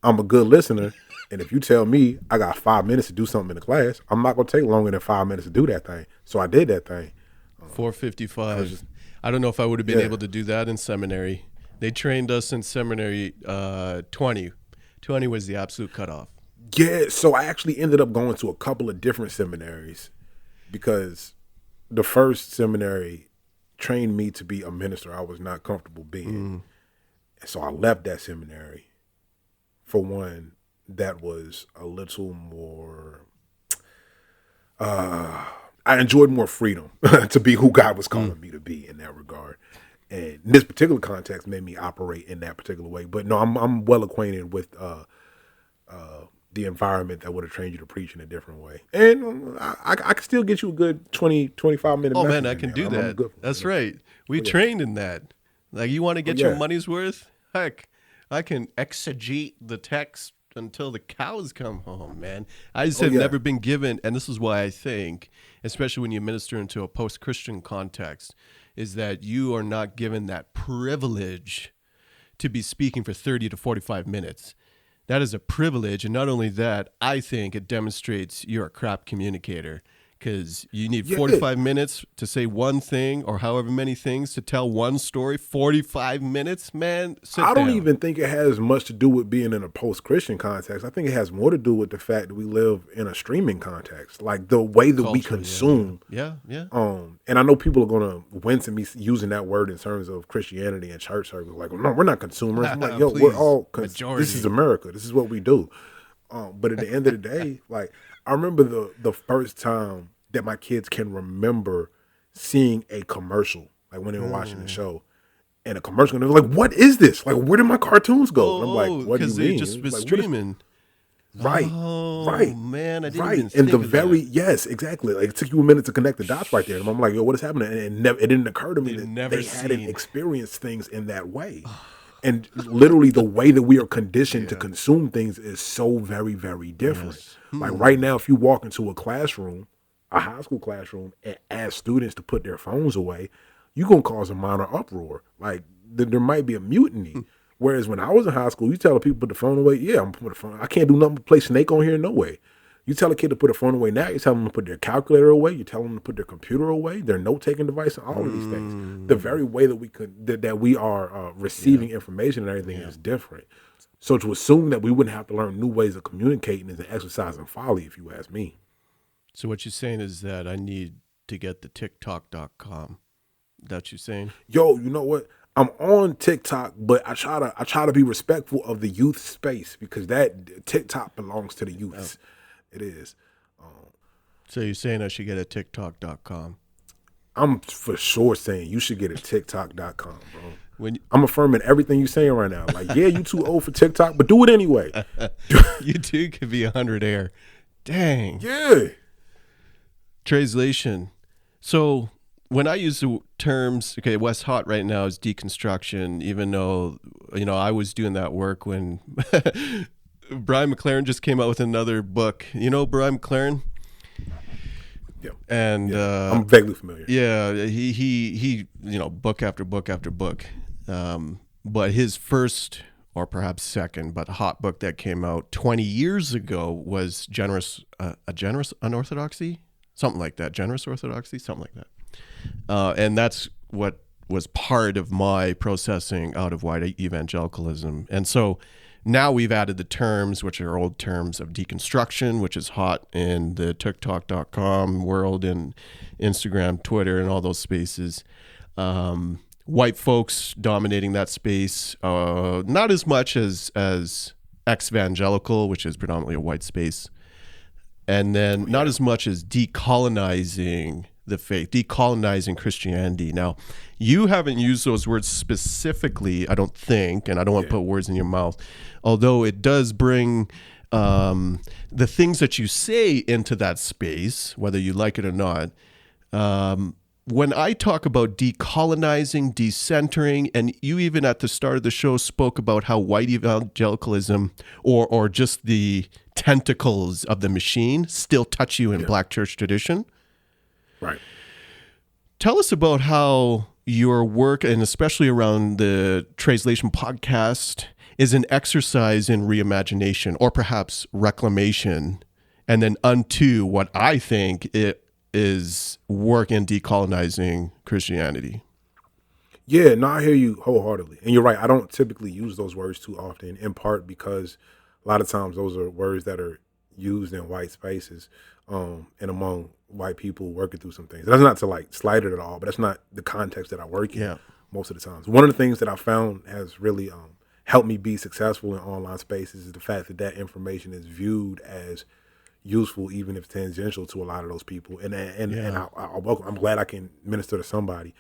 I'm a good listener, and if you tell me I got 5 minutes to do something in the class, I'm not gonna take longer than 5 minutes to do that thing. So I did that thing. 4:55. I don't know if I would have been able to do that in seminary. They trained us in seminary 20. 20 was the absolute cutoff. Yeah, so I actually ended up going to a couple of different seminaries because the first seminary trained me to be a minister I was not comfortable being. And so I left that seminary for one that was a little more, I enjoyed more freedom to be who God was calling me to be in that regard. And this particular context made me operate in that particular way. But no, I'm well acquainted with the environment that would have trained you to preach in a different way. And I can still get you a good 20, 25 minute message. Oh, man, I can do that. That's right. We trained in that. Like, you want to get your money's worth? Heck, I can exegete the text until the cows come home, man. I just have never been given, and this is why I think, especially when you minister into a post-Christian context, is that you are not given that privilege to be speaking for 30 to 45 minutes. That is a privilege, and not only that, I think it demonstrates you're a crap communicator, because you need 45 minutes to say one thing or however many things to tell one story. 45 minutes, man, sit I don't down. even think it has much to do with being in a post-Christian context. I think it has more to do with the fact that we live in a streaming context, like the way that we consume. Yeah. And I know people are going to wince at me using that word in terms of Christianity and church circles. Like, no, we're not consumers. I'm like, yo, we're all, this is America. This is what we do. But at the end of the day, like, I remember the first time that my kids can remember seeing a commercial, like when they were watching the show. And a commercial, and they were like, "What is this? Like, where did my cartoons go?" And I'm like, "What do you mean?" Because they just was like, streaming. Right, Oh man, I didn't even and think the of very that. yes, exactly. Like it took you a minute to connect the dots right there. And I'm like, "Yo, what is happening?" And it didn't occur to me They've that never they hadn't seen. experienced things in that way. And literally, the way that we are conditioned to Yeah. consume things is so very, very different. Yes. Like right now, if you walk into a classroom, a high school classroom, and ask students to put their phones away, you're gonna cause a minor uproar. Like there might be a mutiny. Whereas when I was in high school, you tell people to put the phone away. Yeah, I'm putting the phone. I can't do nothing but play Snake on here. No way. You tell a kid to put a phone away now. You tell them to put their calculator away. You tell them to put their computer away, their note taking device, and all of these things. The very way that we are receiving information and everything is different. So to assume that we wouldn't have to learn new ways of communicating is an exercise in folly, if you ask me. So what you're saying is that I need to get the TikTok.com. That's what you're saying? Yo, you know what? I'm on TikTok, but I try to be respectful of the youth space because that TikTok belongs to the youths. It is. So you're saying I should get a TikTok.com? I'm for sure saying you should get a TikTok.com, bro. When I'm affirming everything you're saying right now. Like, yeah, you too old for TikTok, but do it anyway. you too could be 100 air. Dang. Yeah. Translation. So when I use the terms, okay, what's hot right now is deconstruction, even though, I was doing that work when Brian McLaren just came out with another book. You know Brian McLaren? Yeah. And I'm vaguely familiar. Yeah, he book after book after book. But his first, or perhaps second, but hot book that came out 20 years ago was a generous unorthodoxy, something like that. Generous orthodoxy, something like that. And that's what was part of my processing out of white evangelicalism. And so now we've added the terms, which are old terms of deconstruction, which is hot in the TikTok.com world and Instagram, Twitter, and all those spaces. White folks dominating that space, not as much as ex-evangelical, which is predominantly a white space. And then not as much as decolonizing the faith, decolonizing Christianity. Now, you haven't used those words specifically, I don't think, and I don't want to put words in your mouth, although it does bring the things that you say into that space, whether you like it or not. When I talk about decolonizing, decentering, and you even at the start of the show spoke about how white evangelicalism or just the tentacles of the machine still touch you in Black church tradition. Right. Tell us about how your work, and especially around the Treyslation podcast, is an exercise in reimagination or perhaps reclamation, and then unto what I think it is work in decolonizing Christianity. Yeah, no, I hear you wholeheartedly. And you're right. I don't typically use those words too often, in part because a lot of times those are words that are used in white spaces and among white people working through some things. That's not to like slight it at all, but that's not the context that I work in most of the times. One of the things that I found has really helped me be successful in online spaces is the fact that information is viewed as useful, even if tangential to a lot of those people. And I welcome. I'm glad I can minister to somebody,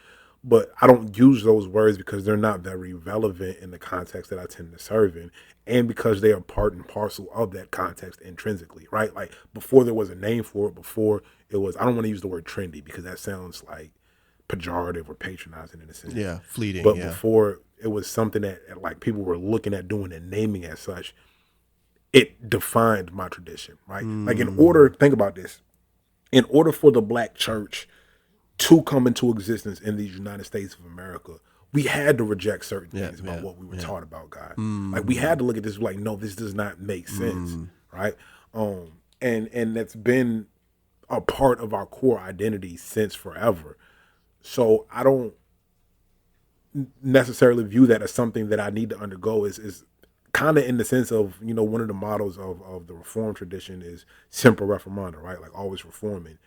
but I don't use those words because they're not very relevant in the context that I tend to serve in, and because they are part and parcel of that context intrinsically, right? Like before there was a name for it, before it was, I don't want to use the word trendy because that sounds like pejorative or patronizing in a sense. Yeah, fleeting. But before it was something that like people were looking at doing and naming as such, it defined my tradition, right? Like think about this, in order for the Black church to come into existence in the United States of America, we had to reject certain things about what we were taught about God. Like we had to look at this like, no, this does not make sense, right? And that's been a part of our core identity since forever. So I don't necessarily view that as something that I need to undergo. Is kind of in the sense of, one of the models of the Reformed tradition is semper reformanda, right? Like always reforming.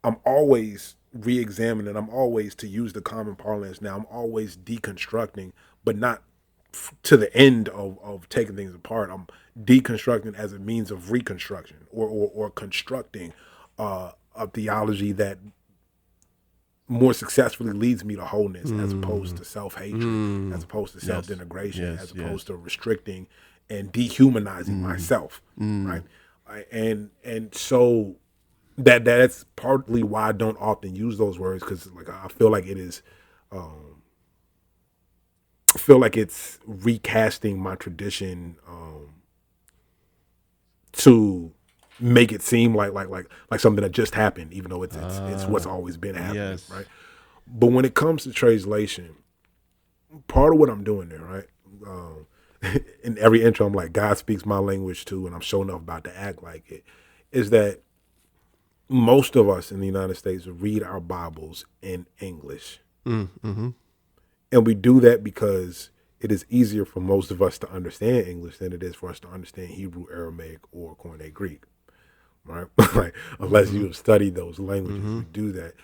I'm always re-examining. I'm always, to use the common parlance now, I'm always deconstructing, but not to the end of taking things apart. I'm deconstructing as a means of reconstruction or constructing a theology that more successfully leads me to wholeness, as opposed to self-hatred, as opposed to self-denigration, as opposed to restricting and dehumanizing myself, right? And so that's partly why I don't often use those words, because like I feel like it is, I feel like it's recasting my tradition to make it seem like something that just happened, even though it's what's always been happening, right? But when it comes to translation, part of what I'm doing there, right? In every intro, I'm like, God speaks my language too, and I'm sure enough about to act like it, is that most of us in the United States read our Bibles in English. Mm-hmm. And we do that because it is easier for most of us to understand English than it is for us to understand Hebrew, Aramaic, or Koine Greek, right? Like, unless you have studied those languages, we do that.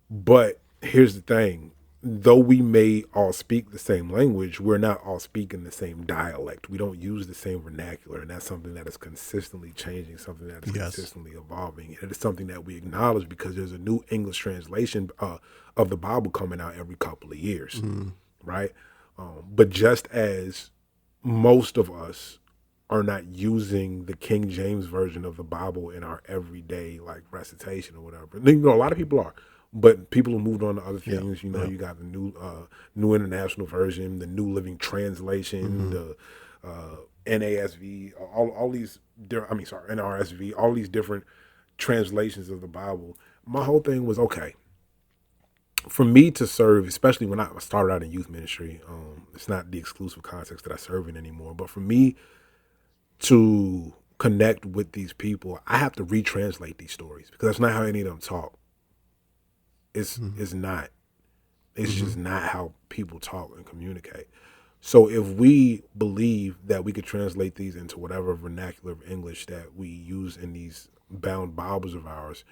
But here's the thing. Though we may all speak the same language, we're not all speaking the same dialect. We don't use the same vernacular, and that's something that is consistently changing, something that is consistently evolving. And it is something that we acknowledge because there's a new English translation of the Bible coming out every couple of years, right? But just as most of us are not using the King James version of the Bible in our everyday like recitation or whatever, you know, a lot of people are. But people who moved on to other things, you know, you got the new international version, the New Living Translation, the NASV, all these, NRSV, all these different translations of the Bible. My whole thing was, okay, for me to serve, especially when I started out in youth ministry, it's not the exclusive context that I serve in anymore, but for me to connect with these people, I have to retranslate these stories because that's not how any of them talk. It's not. It's just not how people talk and communicate. So if we believe that we could translate these into whatever vernacular of English that we use in these bound Bibles of ours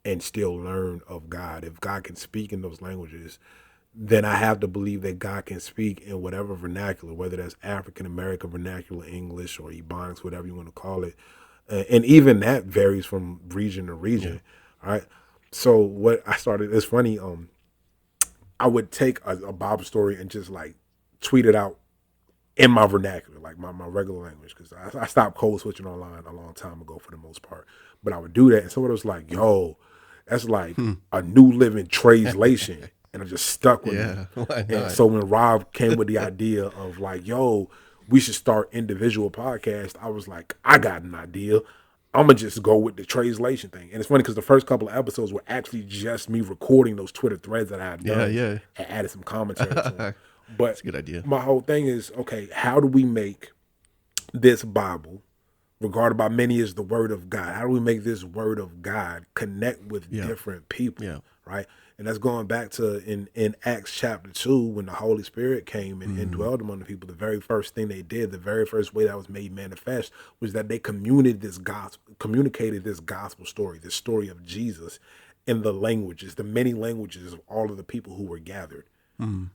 and still learn of God, if God can speak in those languages, then I have to believe that God can speak in whatever vernacular, whether that's African American vernacular English or Ebonics, whatever you want to call it. And even that varies from region to region, right? So what I started, it's funny, I would take a Bible story and just like tweet it out in my vernacular, like my regular language, because I stopped code switching online a long time ago for the most part. But I would do that, and somebody was like, yo, that's like a New Living Treyslation. And it just stuck with me. Why not? And so when Rob came with the idea of like, yo, we should start individual podcasts, I was like, I got an idea. I'm going to just go with the translation thing. And it's funny because the first couple of episodes were actually just me recording those Twitter threads that I had done and added some commentary to them. But that's a good idea. My whole thing is, okay, how do we make this Bible, regarded by many as the word of God, how do we make this word of God connect with different people, right? And that's going back to in Acts chapter 2, when the Holy Spirit came and dwelled among the people. The very first thing they did, the very first way that was made manifest, was that they communicated this gospel story, this story of Jesus in the languages, the many languages of all of the people who were gathered. And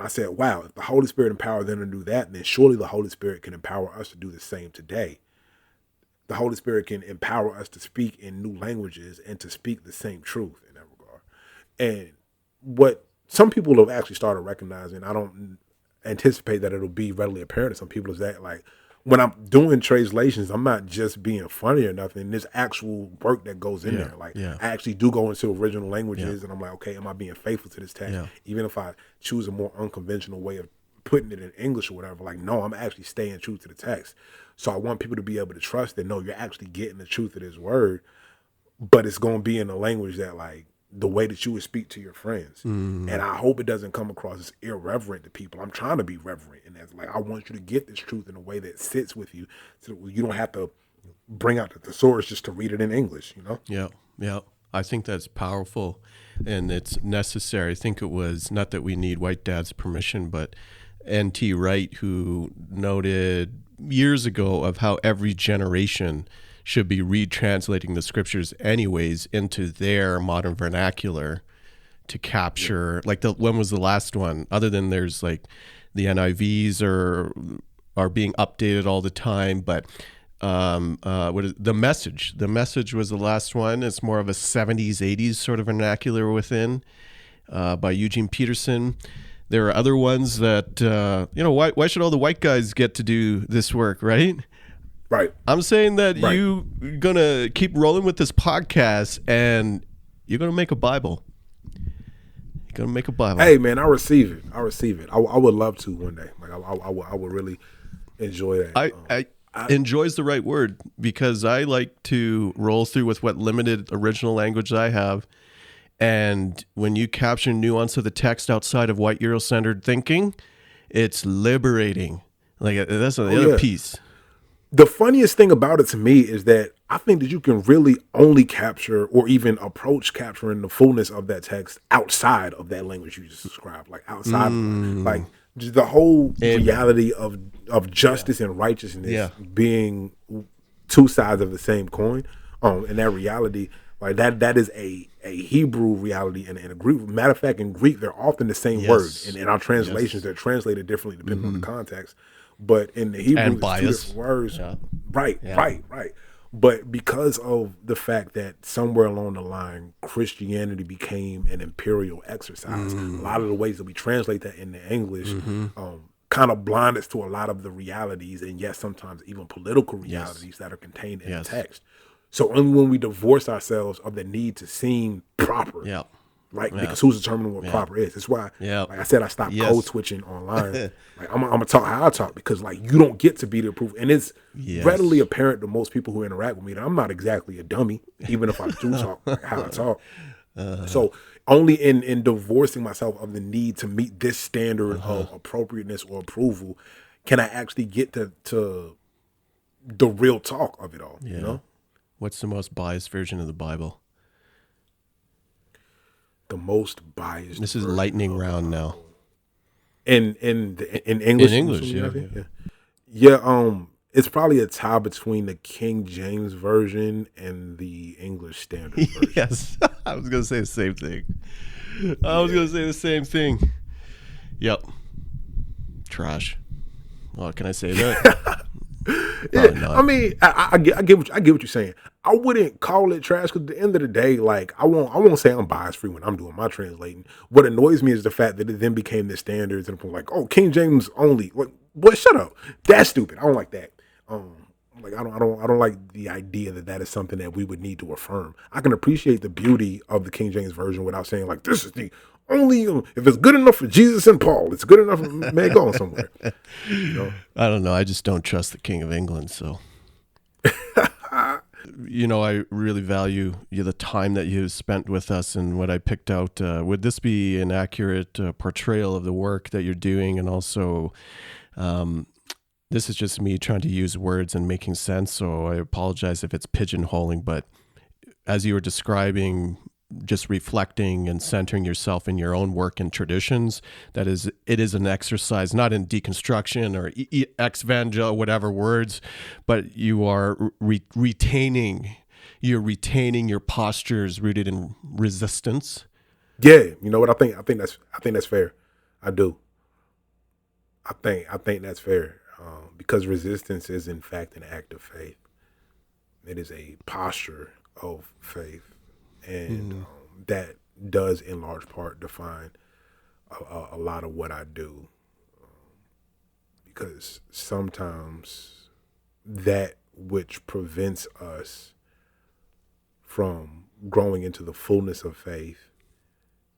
I said, wow, if the Holy Spirit empowered them to do that, then surely the Holy Spirit can empower us to do the same today. The Holy Spirit can empower us to speak in new languages and to speak the same truth in that regard. And what some people have actually started recognizing, I don't anticipate that it'll be readily apparent to some people, is that like when I'm doing translations, I'm not just being funny or nothing. There's actual work that goes in there. Like I actually do go into original languages and I'm like, okay, am I being faithful to this text? Even if I choose a more unconventional way of putting it in English or whatever, like, no, I'm actually staying true to the text. So I want people to be able to trust that, no, you're actually getting the truth of this word, but it's going to be in a language that like the way that you would speak to your friends. And I hope it doesn't come across as irreverent to people. I'm trying to be reverent. And that's like, I want you to get this truth in a way that sits with you so that you don't have to bring out the thesaurus just to read it in English, you know? Yeah. I think that's powerful and it's necessary. I think it was not that we need white dad's permission, but N.T. Wright, who noted years ago of how every generation should be retranslating the scriptures anyways into their modern vernacular to capture, like when was the last one? Other than there's like the NIVs are being updated all the time, but What is the message? The message was the last one. It's more of a 70s, 80s sort of vernacular within, by Eugene Peterson. There are other ones that, why should all the white guys get to do this work, right? Right. I'm saying that Right. you're going to keep rolling with this podcast and you're going to make a Bible. You're going to make a Bible. Hey, man, I receive it. I would love to one day. Like, I would really enjoy that. Enjoy's the right word, because I like to roll through with what limited original language I have. And when you capture nuance of the text outside of white Eurocentered thinking, it's liberating. Like, that's the other piece. The funniest thing about it to me is that I think that you can really only capture or even approach capturing the fullness of that text outside of that language you just described. Like outside, like just the whole reality of justice and righteousness being two sides of the same coin. And that reality, like that is a Hebrew reality and a Greek. Matter of fact, in Greek, they're often the same word. And in our translations, they're translated differently depending on the context. But in the Hebrew, it's two different words. Yeah. Right. But because of the fact that somewhere along the line, Christianity became an imperial exercise, a lot of the ways that we translate that into English kind of blind us to a lot of the realities, and yes, sometimes even political realities that are contained in the text. So only when we divorce ourselves of the need to seem proper, right? Because who's determining what proper is? That's why, like I said, I stopped code switching online. Like I'm gonna talk how I talk, because like you don't get to be the proof, and it's readily apparent to most people who interact with me that I'm not exactly a dummy, even if I do talk like how I talk. So only in divorcing myself of the need to meet this standard of appropriateness or approval can I actually get to the real talk of it all. You know, what's the most biased version of the Bible? The most biased. This is lightning round now. In English. In English, it's probably a tie between the King James version and the English Standard version. Yes, I was gonna say the same thing. Yep, trash. Oh, can I say that? I mean, I get what you're saying. I wouldn't call it trash, because at the end of the day, like I won't say I'm bias free when I'm doing my translating. What annoys me is the fact that it then became the standards, and I'm like, oh, King James only. Like, boy, shut up. That's stupid. I don't like that. Like I don't like the idea that is something that we would need to affirm. I can appreciate the beauty of the King James version without saying like this is the only. If it's good enough for Jesus and Paul, it's good enough for man going somewhere. You know? I don't know. I just don't trust the King of England, so. I really value the time that you spent with us and what I picked out. Would this be an accurate portrayal of the work that you're doing? And also, this is just me trying to use words and making sense, so I apologize if it's pigeonholing, but as you were describing, just reflecting and centering yourself in your own work and traditions, it is an exercise, not in deconstruction or ex-evangel, whatever words, but you are retaining your postures rooted in resistance. Yeah, you know what I think that's fair. I do. I think that's fair, because resistance is in fact an act of faith. It is a posture of faith. And that does, in large part, define a lot of what I do. Because sometimes that which prevents us from growing into the fullness of faith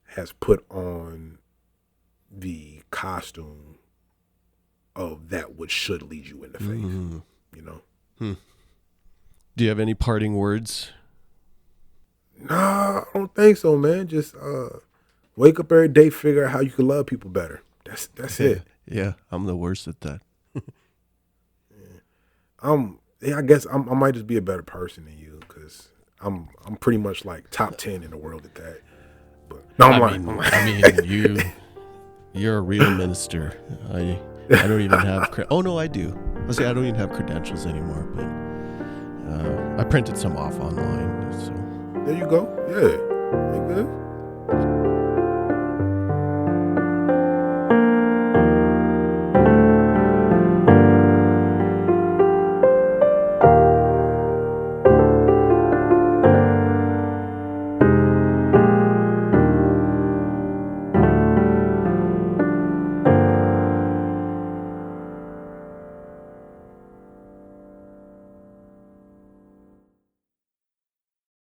has put on the costume of that which should lead you into faith. You know? Do you have any parting words? Nah, I don't think so, man. Just wake up every day, figure out how you can love people better. That's it. Yeah, I'm the worst at that. I guess I might just be a better person than you, because I'm pretty much like top 10 in the world at that. But no, you're a real minister. I don't even have. Oh no, I do. I don't even have credentials anymore, but I printed some off online. So. There you go. Yeah. You good?